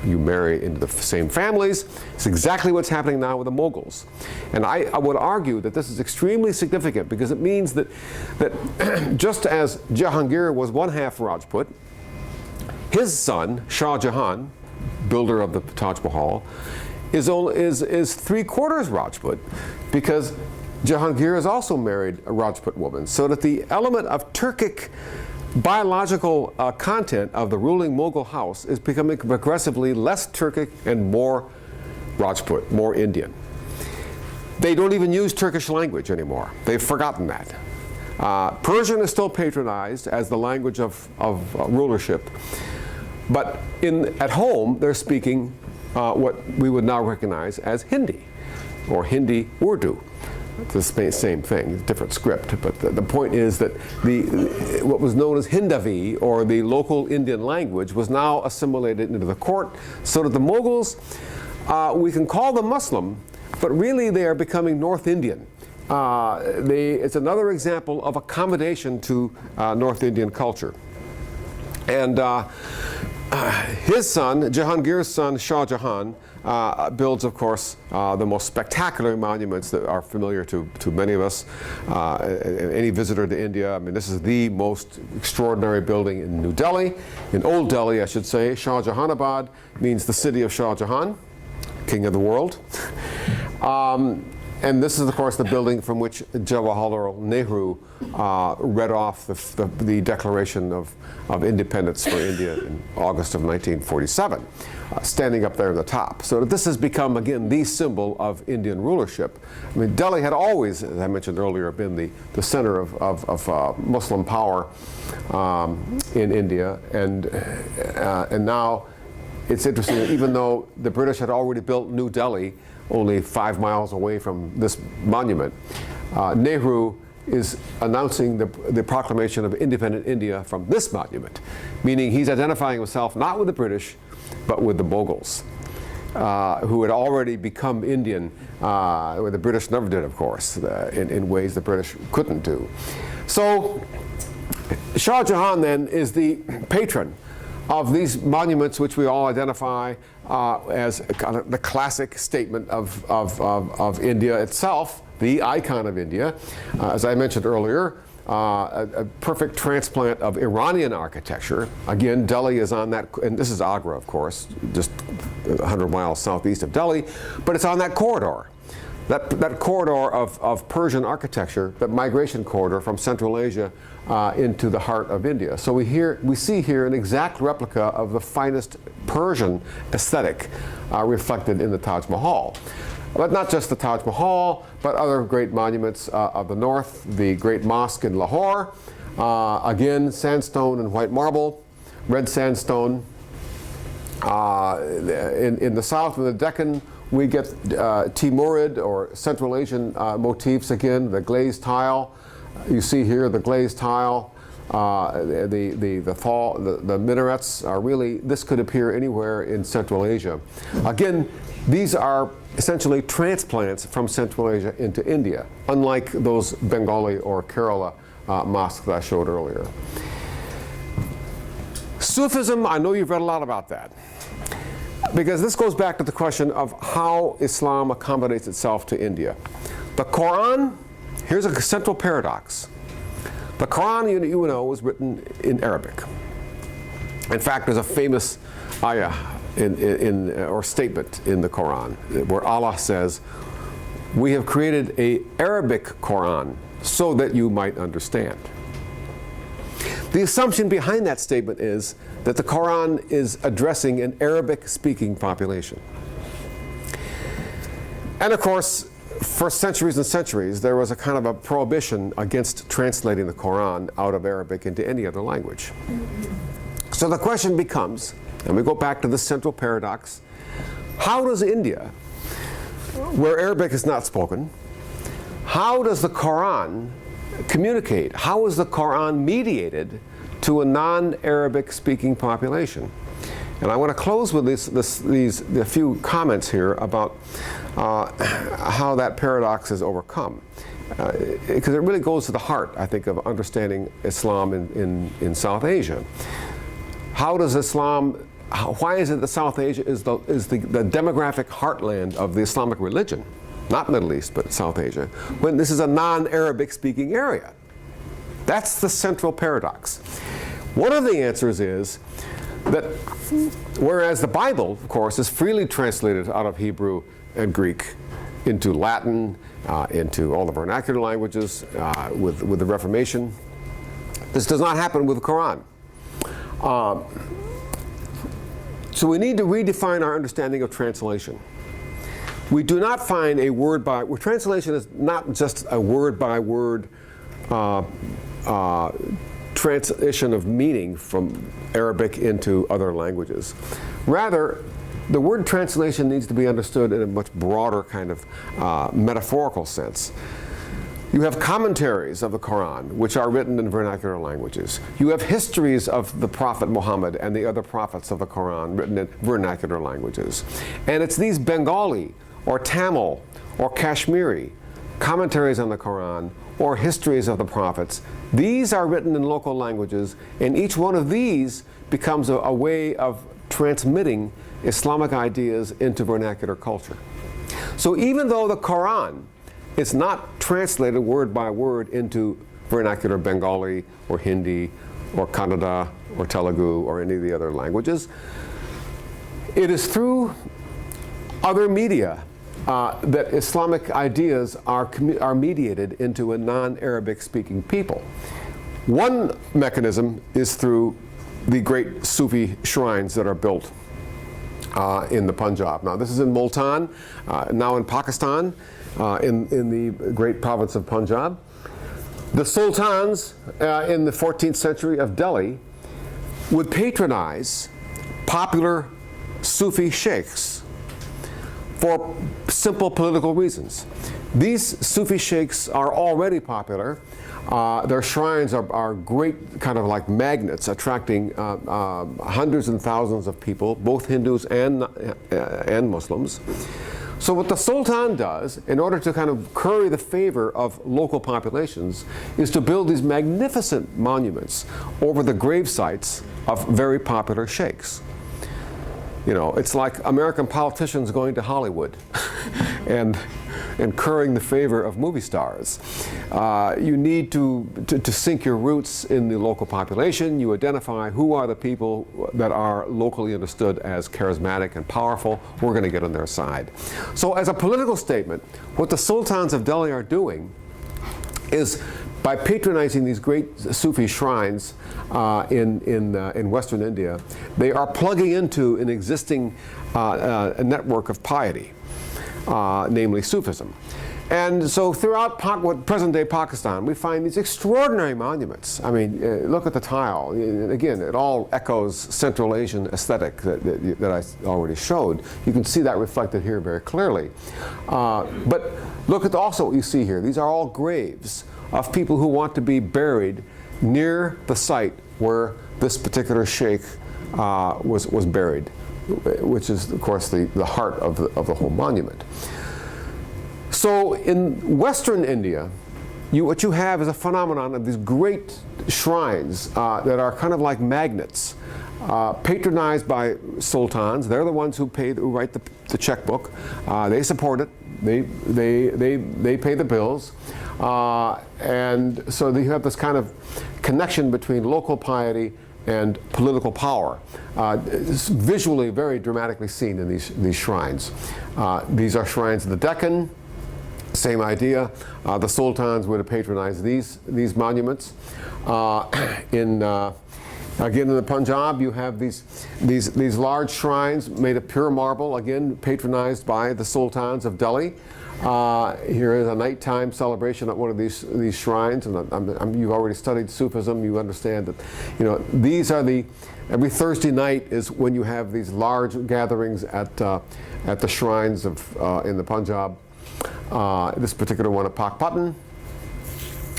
marry into the same families. It's exactly what's happening now with the Mughals. And I would argue that this is extremely significant because it means that just as Jahangir was one half Rajput, his son, Shah Jahan, builder of the Taj Mahal, is 3/4 Rajput, because Jahangir has also married a Rajput woman, so that the element of Turkic biological content of the ruling Mughal house is becoming progressively less Turkic and more Rajput, more Indian. They don't even use Turkish language anymore. They've forgotten that. Persian is still patronized as the language of rulership, but at home they're speaking what we would now recognize as Hindi, or Hindi Urdu. It's the same thing, different script, but the point is that what was known as Hindavi, or the local Indian language, was now assimilated into the court, so that the Mughals, we can call them Muslim, but really they are becoming North Indian. It's another example of accommodation to North Indian culture. And his son, Jahangir's son, Shah Jahan, builds, of course, the most spectacular monuments that are familiar to many of us. Any visitor to India, I mean, this is the most extraordinary building in New Delhi. In Old Delhi, I should say. Shah Jahanabad means the city of Shah Jahan, king of the world. And this is, of course, the building from which Jawaharlal Nehru read off the Declaration of Independence for India in August of 1947, standing up there at the top. So this has become, again, the symbol of Indian rulership. I mean, Delhi had always, as I mentioned earlier, been the center of Muslim power in India, and now it's interesting that even though the British had already built New Delhi, only 5 miles away from this monument, Nehru is announcing the proclamation of independent India from this monument, meaning he's identifying himself not with the British, but with the Mughals, who had already become Indian, where the British never did, of course, in ways the British couldn't do. So Shah Jahan then is the patron of these monuments, which we all identify as kind of the classic statement of India itself, the icon of India. As I mentioned earlier, a perfect transplant of Iranian architecture. Again, Delhi is on that, and this is Agra, of course, just 100 miles southeast of Delhi, but it's on that corridor. That corridor of Persian architecture, that migration corridor from Central Asia into the heart of India. So we see here an exact replica of the finest Persian aesthetic reflected in the Taj Mahal. But not just the Taj Mahal, but other great monuments of the north, the Great Mosque in Lahore, again, sandstone and white marble, red sandstone. In the south of the Deccan, we get Timurid or Central Asian motifs again, the glazed tile. You see here the glazed tile, the minarets are really, this could appear anywhere in Central Asia. Again, these are essentially transplants from Central Asia into India, unlike those Bengali or Kerala mosques that I showed earlier. Sufism, I know you've read a lot about that, because this goes back to the question of how Islam accommodates itself to India. The Quran, here's a central paradox. The Quran, you know, was written in Arabic. In fact, there's a famous ayah or statement in the Quran where Allah says, "We have created an Arabic Quran so that you might understand." The assumption behind that statement is that the Quran is addressing an Arabic-speaking population. And of course, for centuries and centuries, there was a kind of a prohibition against translating the Quran out of Arabic into any other language. So the question becomes, and we go back to the central paradox, how does India, where Arabic is not spoken, how does the Quran communicate? How is the Quran mediated to a non-Arabic speaking population? And I want to close with a few comments here about how that paradox is overcome. Because it really goes to the heart, I think, of understanding Islam in South Asia. How does Islam, why is it that South Asia is the demographic heartland of the Islamic religion? Not Middle East, but South Asia, when this is a non-Arabic speaking area? That's the central paradox. One of the answers is that whereas the Bible, of course, is freely translated out of Hebrew and Greek into Latin, into all the vernacular languages with the Reformation, this does not happen with the Quran. So we need to redefine our understanding of translation. We do not find a translation is not just a word-by-word translation of meaning from Arabic into other languages. Rather, the word translation needs to be understood in a much broader kind of metaphorical sense. You have commentaries of the Quran, which are written in vernacular languages. You have histories of the Prophet Muhammad and the other prophets of the Quran written in vernacular languages. And it's these Bengali or Tamil or Kashmiri commentaries on the Quran or histories of the prophets. These are written in local languages, and each one of these becomes a way of transmitting Islamic ideas into vernacular culture. So even though the Quran is not translated word by word into vernacular Bengali or Hindi or Kannada or Telugu or any of the other languages, it is through other media that Islamic ideas are mediated into a non-Arabic speaking people. One mechanism is through the great Sufi shrines that are built in the Punjab. Now this is in Multan, now in Pakistan, in the great province of Punjab. The sultans in the 14th century of Delhi would patronize popular Sufi sheikhs for simple political reasons. These Sufi sheikhs are already popular. Their shrines are great kind of like magnets, attracting hundreds and thousands of people, both Hindus and Muslims. So what the Sultan does, in order to kind of curry the favor of local populations, is to build these magnificent monuments over the grave sites of very popular sheikhs. You know, it's like American politicians going to Hollywood and currying the favor of movie stars. You need to sink your roots in the local population. You identify who are the people that are locally understood as charismatic and powerful. We're going to get on their side. So as a political statement, what the sultans of Delhi are doing is, by patronizing these great Sufi shrines in Western India, they are plugging into an existing a network of piety, namely Sufism. And so throughout present-day Pakistan, we find these extraordinary monuments. I mean, look at the tile. Again, it all echoes Central Asian aesthetic that I already showed. You can see that reflected here very clearly. But look at also what you see here. These are all graves of people who want to be buried near the site where this particular sheikh was buried, which is, of course, the heart of the whole monument. So in Western India, what you have is a phenomenon of these great shrines that are kind of like magnets, patronized by sultans. They're the ones who write the checkbook. They support it. They pay the bills. And so you have this kind of connection between local piety and political power. It's visually very dramatically seen in these shrines. These are shrines of the Deccan. Same idea. The sultans would have patronized these monuments. Again, in the Punjab, you have these large shrines made of pure marble, again patronized by the sultans of Delhi. Here is a nighttime celebration at one of these shrines, and you've already studied Sufism. You understand that, you know, these are every Thursday night is when you have these large gatherings at the shrines in the Punjab. This particular one at Pakpatan.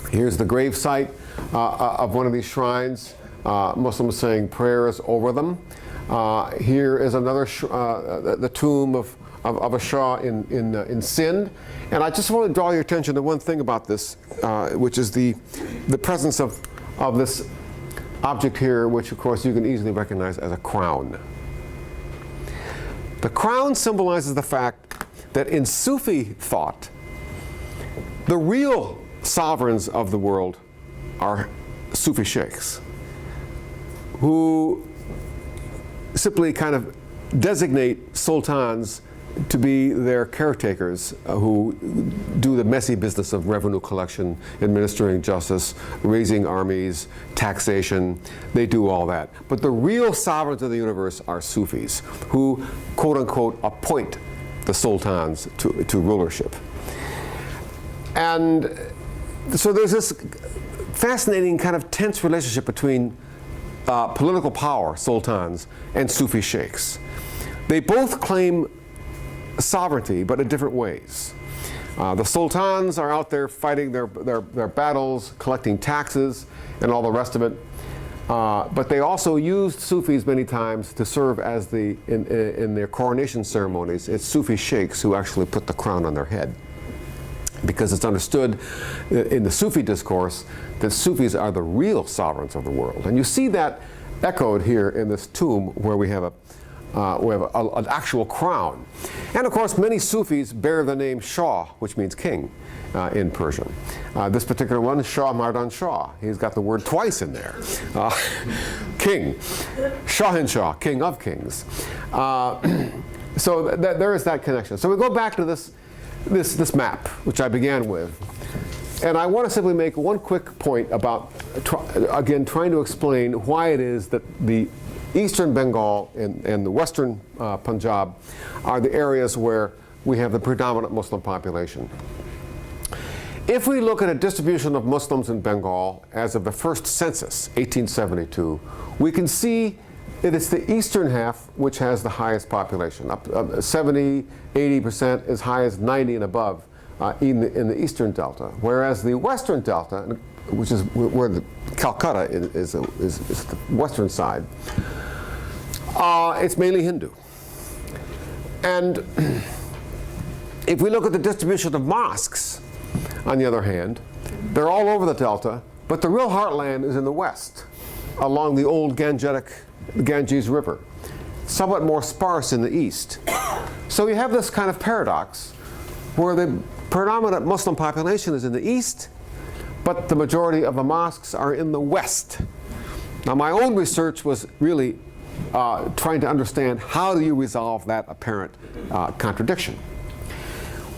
Here's the grave site of one of these shrines. Muslims saying prayers over them. Here is another the tomb of a Shah in Sindh. And I just want to draw your attention to one thing about this, which is the presence of this object here, which of course you can easily recognize as a crown. The crown symbolizes the fact that in Sufi thought, the real sovereigns of the world are Sufi sheikhs, who simply kind of designate sultans to be their caretakers, who do the messy business of revenue collection, administering justice, raising armies, taxation. They do all that. But the real sovereigns of the universe are Sufis, who, quote unquote, appoint the sultans to rulership. And so there's this fascinating kind of tense relationship between political power, sultans, and Sufi sheikhs. They both claim sovereignty, but in different ways. The sultans are out there fighting their battles, collecting taxes, and all the rest of it. But they also used Sufis many times to serve as in their coronation ceremonies. It's Sufi sheikhs who actually put the crown on their head, because it's understood in the Sufi discourse that Sufis are the real sovereigns of the world. And you see that echoed here in this tomb, where we have an actual crown. And of course, many Sufis bear the name Shah, which means king in Persian. This particular one is Shah Mardan Shah. He's got the word twice in there. King. Shahinshah, king of kings. So there is that connection. So we go back to this map, which I began with. And I want to simply make one quick point about, again, trying to explain why it is that the eastern Bengal and the western Punjab are the areas where we have the predominant Muslim population. If we look at a distribution of Muslims in Bengal as of the first census, 1872, we can see that it's the eastern half which has the highest population, up 70, 80%, as high as 90 and above in the eastern delta. Whereas the western delta, which is where the Calcutta is the western side, it's mainly Hindu. And if we look at the distribution of mosques, on the other hand, they're all over the delta, but the real heartland is in the west, along the old Ganges River, somewhat more sparse in the east. So you have this kind of paradox where the predominant Muslim population is in the east, but the majority of the mosques are in the west. Now, my own research was really trying to understand how do you resolve that apparent contradiction.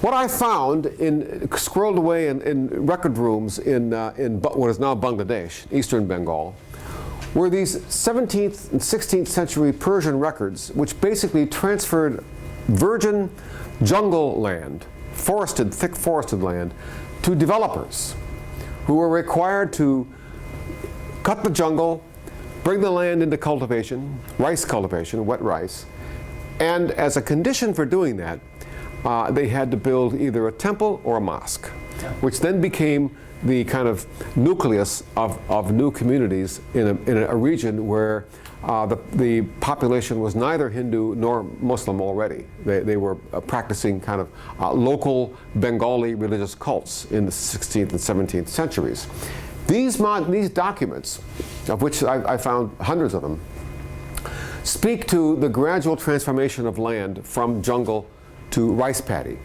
What I found squirreled away in record rooms in what is now Bangladesh, eastern Bengal, were these 17th and 16th century Persian records, which basically transferred virgin jungle land, thick forested land, to developers who were required to cut the jungle, bring the land into cultivation, rice cultivation, wet rice, and as a condition for doing that, they had to build either a temple or a mosque, which then became the kind of nucleus of new communities in a region where the population was neither Hindu nor Muslim already. They were practicing kind of local Bengali religious cults in the 16th and 17th centuries. These documents, of which I found hundreds of them, speak to the gradual transformation of land from jungle to rice paddy,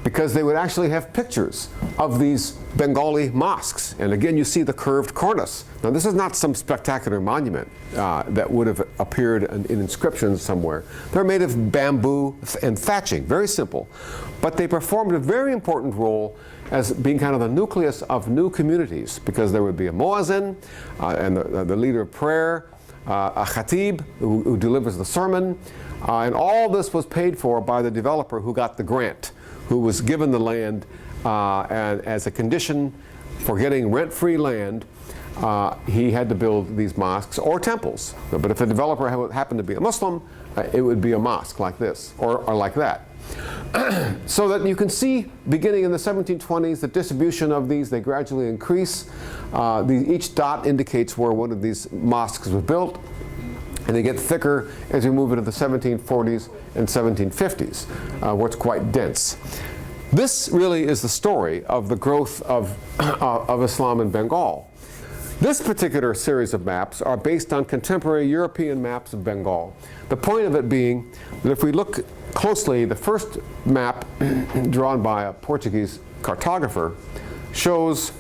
because they would actually have pictures of these Bengali mosques. And again, you see the curved cornice. Now, this is not some spectacular monument that would have appeared in inscriptions somewhere. They're made of bamboo and thatching, very simple. But they performed a very important role as being kind of the nucleus of new communities, because there would be a muezzin and the leader of prayer, a khatib who delivers the sermon, and all this was paid for by the developer who got the grant, who was given the land, and as a condition for getting rent-free land, he had to build these mosques or temples. But if the developer happened to be a Muslim, it would be a mosque like this or like that. So that you can see, beginning in the 1720s, the distribution of these, they gradually increase. Each dot indicates where one of these mosques was built. And they get thicker as we move into the 1740s and 1750s, where it's quite dense. This really is the story of the growth of Islam in Bengal. This particular series of maps are based on contemporary European maps of Bengal. The point of it being that if we look closely, the first map drawn by a Portuguese cartographer shows,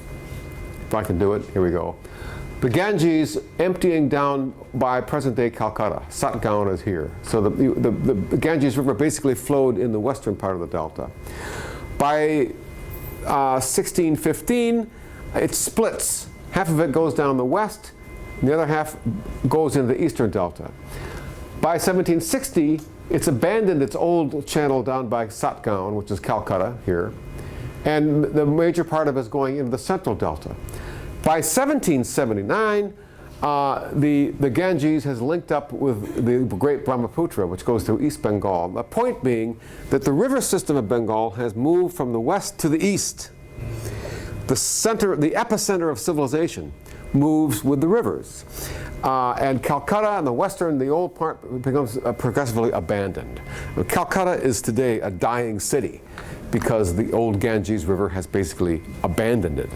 if I can do it, here we go, the Ganges emptying down by present-day Calcutta. Satgaon is here. So the Ganges River basically flowed in the western part of the delta. By 1615, it splits. Half of it goes down the west, and the other half goes into the eastern delta. By 1760, it's abandoned its old channel down by Satgaon, which is Calcutta here, and the major part of it is going into the central delta. By 1779, the Ganges has linked up with the great Brahmaputra, which goes through East Bengal. The point being that the river system of Bengal has moved from the west to the east. The epicenter of civilization moves with the rivers. And Calcutta and the old part becomes progressively abandoned. Calcutta is today a dying city because the old Ganges River has basically abandoned it.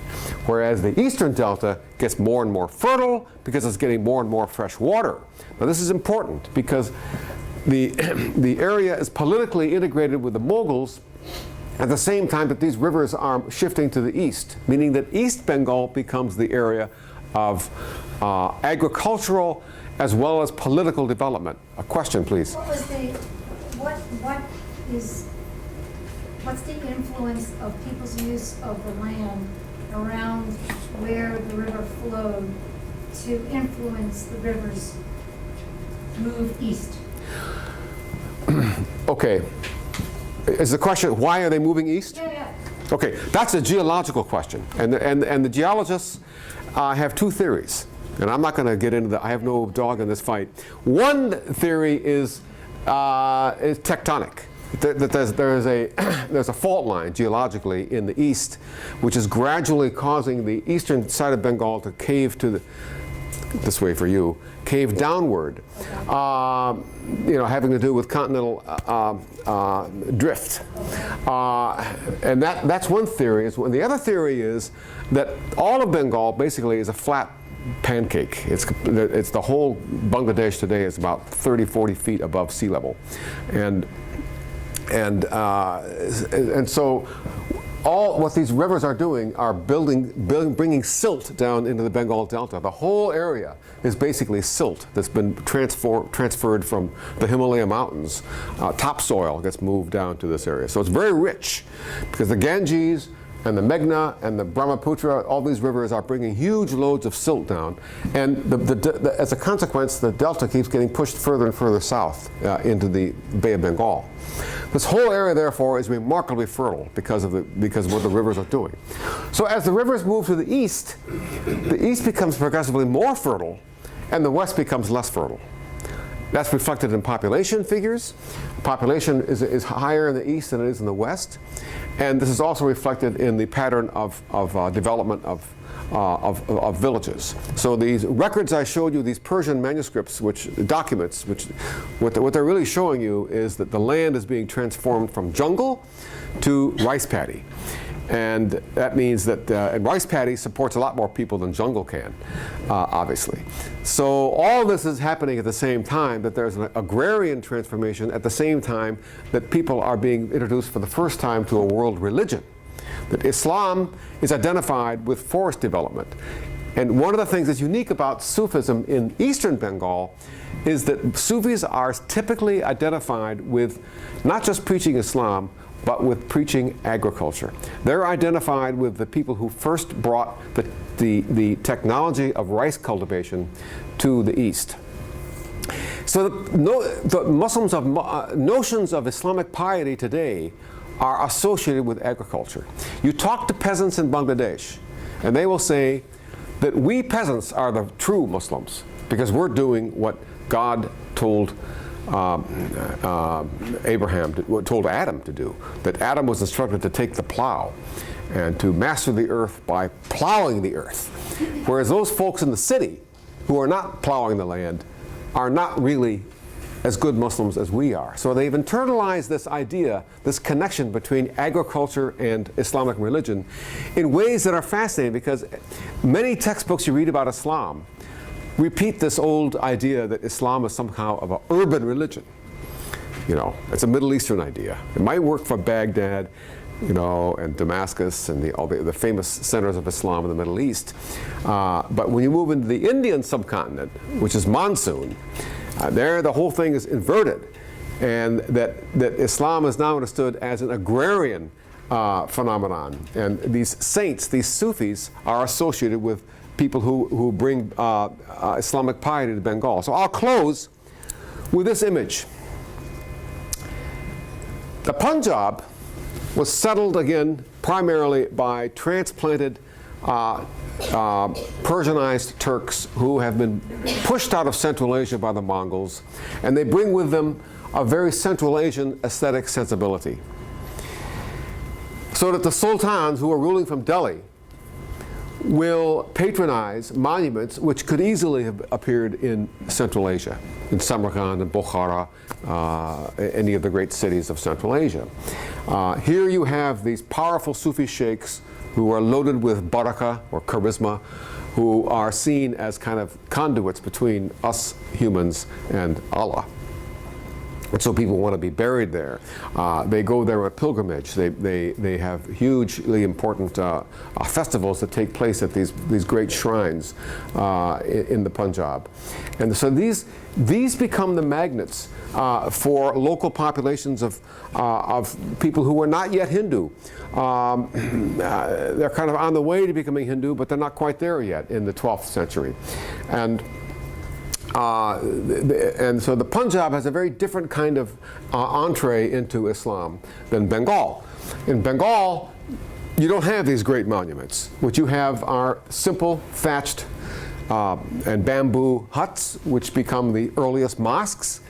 Whereas the eastern delta gets more and more fertile because it's getting more and more fresh water. Now this is important because the area is politically integrated with the Mughals at the same time that these rivers are shifting to the east, meaning that East Bengal becomes the area of agricultural as well as political development. A question, please. What's the influence of people's use of the land around where the river flowed to influence the river's move east? Okay. Is the question, why are they moving east? Yeah. Okay, that's a geological question. And the geologists have two theories. And I'm not going to get into that. I have no dog in this fight. One theory is tectonic. There's a fault line geologically in the east, which is gradually causing the eastern side of Bengal to cave to this way for you, cave downward, having to do with continental drift. And that's one theory. The other theory is that all of Bengal basically is a flat pancake. It's the whole Bangladesh today is about 30, 40 feet above sea level. And so all what these rivers are doing are bringing silt down into the Bengal Delta. The whole area is basically silt that's been transferred from the Himalaya mountains. Topsoil gets moved down to this area. So it's very rich because the Ganges and the Meghna and the Brahmaputra, all these rivers are bringing huge loads of silt down. And as a consequence, the delta keeps getting pushed further and further south into the Bay of Bengal. This whole area, therefore, is remarkably fertile because of what the rivers are doing. So as the rivers move to the east becomes progressively more fertile, and the west becomes less fertile. That's reflected in population figures. Population is higher in the east than it is in the west. And this is also reflected in the pattern of development of villages. So these records I showed you, these Persian manuscripts, what they're really showing you is that the land is being transformed from jungle to rice paddy. And that means that and rice paddy supports a lot more people than jungle can, obviously. So all this is happening at the same time, that there's an agrarian transformation at the same time that people are being introduced for the first time to a world religion. That Islam is identified with forest development. And one of the things that's unique about Sufism in eastern Bengal is that Sufis are typically identified with not just preaching Islam, but with preaching agriculture. They're identified with the people who first brought the technology of rice cultivation to the East. So the Muslims of notions of Islamic piety today are associated with agriculture. You talk to peasants in Bangladesh, and they will say that we peasants are the true Muslims because we're doing what God told told Adam to do, that Adam was instructed to take the plow and to master the earth by plowing the earth. Whereas those folks in the city who are not plowing the land are not really as good Muslims as we are. So they've internalized this idea, this connection between agriculture and Islamic religion in ways that are fascinating, because many textbooks you read about Islam repeat this old idea that Islam is somehow of an urban religion. You know, it's a Middle Eastern idea. It might work for Baghdad, you know, and Damascus and all the famous centers of Islam in the Middle East. But when you move into the Indian subcontinent, which is monsoon, there the whole thing is inverted, and that Islam is now understood as an agrarian phenomenon. And these saints, these Sufis, are associated with people who bring Islamic piety to Bengal. So I'll close with this image. The Punjab was settled again primarily by transplanted Persianized Turks who have been pushed out of Central Asia by the Mongols, and they bring with them a very Central Asian aesthetic sensibility. So that the sultans who are ruling from Delhi will patronize monuments which could easily have appeared in Central Asia, in Samarkand and Bukhara, any of the great cities of Central Asia. Here you have these powerful Sufi sheikhs who are loaded with barakah or charisma, who are seen as kind of conduits between us humans and Allah. And so people want to be buried there. They go there on pilgrimage. They have hugely important festivals that take place at these great shrines in the Punjab. And so these become the magnets for local populations of people who are not yet Hindu. They're kind of on the way to becoming Hindu, but they're not quite there yet in the 12th century. And so the Punjab has a very different kind of entree into Islam than Bengal. In Bengal, you don't have these great monuments. What you have are simple thatched and bamboo huts, which become the earliest mosques.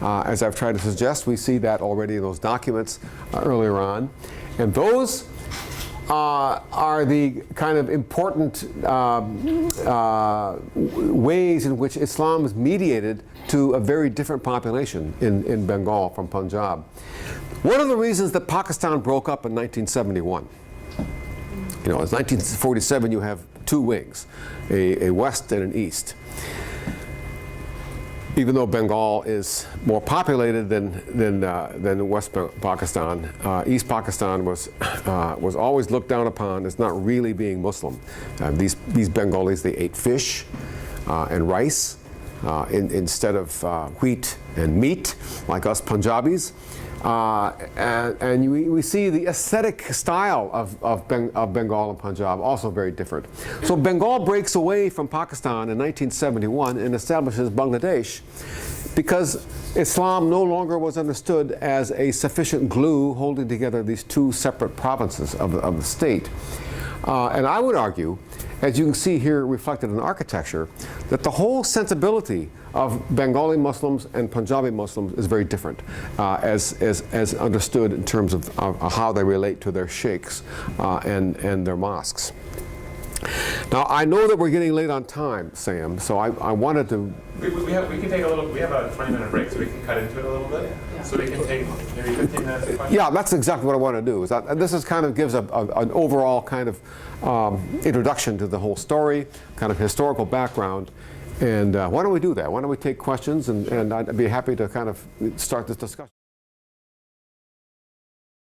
As I've tried to suggest, we see that already in those documents earlier on. And those are the kind of important ways in which Islam is mediated to a very different population in Bengal from Punjab. One of the reasons that Pakistan broke up in 1971, you know, in 1947 you have two wings, a west and an east. Even though Bengal is more populated than West Pakistan, East Pakistan was always looked down upon as not really being Muslim. These Bengalis, they ate fish and rice instead of wheat and meat, like us Punjabis. And we see the aesthetic style of Bengal and Punjab also very different. So Bengal breaks away from Pakistan in 1971 and establishes Bangladesh because Islam no longer was understood as a sufficient glue holding together these two separate provinces of the state. And I would argue, as you can see here reflected in architecture, that the whole sensibility of Bengali Muslims and Punjabi Muslims is very different, as understood in terms of how they relate to their sheikhs and their mosques. Now, I know that we're getting late on time, Sam, so I wanted to... We can take a little, we have a 20-minute break, so we can cut into it a little bit. Yeah. So we can take maybe 15 minutes of questions. Yeah, that's exactly what I want to do. This is kind of gives an overall kind of introduction to the whole story, kind of historical background. And why don't we do that? Why don't we take questions, and I'd be happy to kind of start this discussion.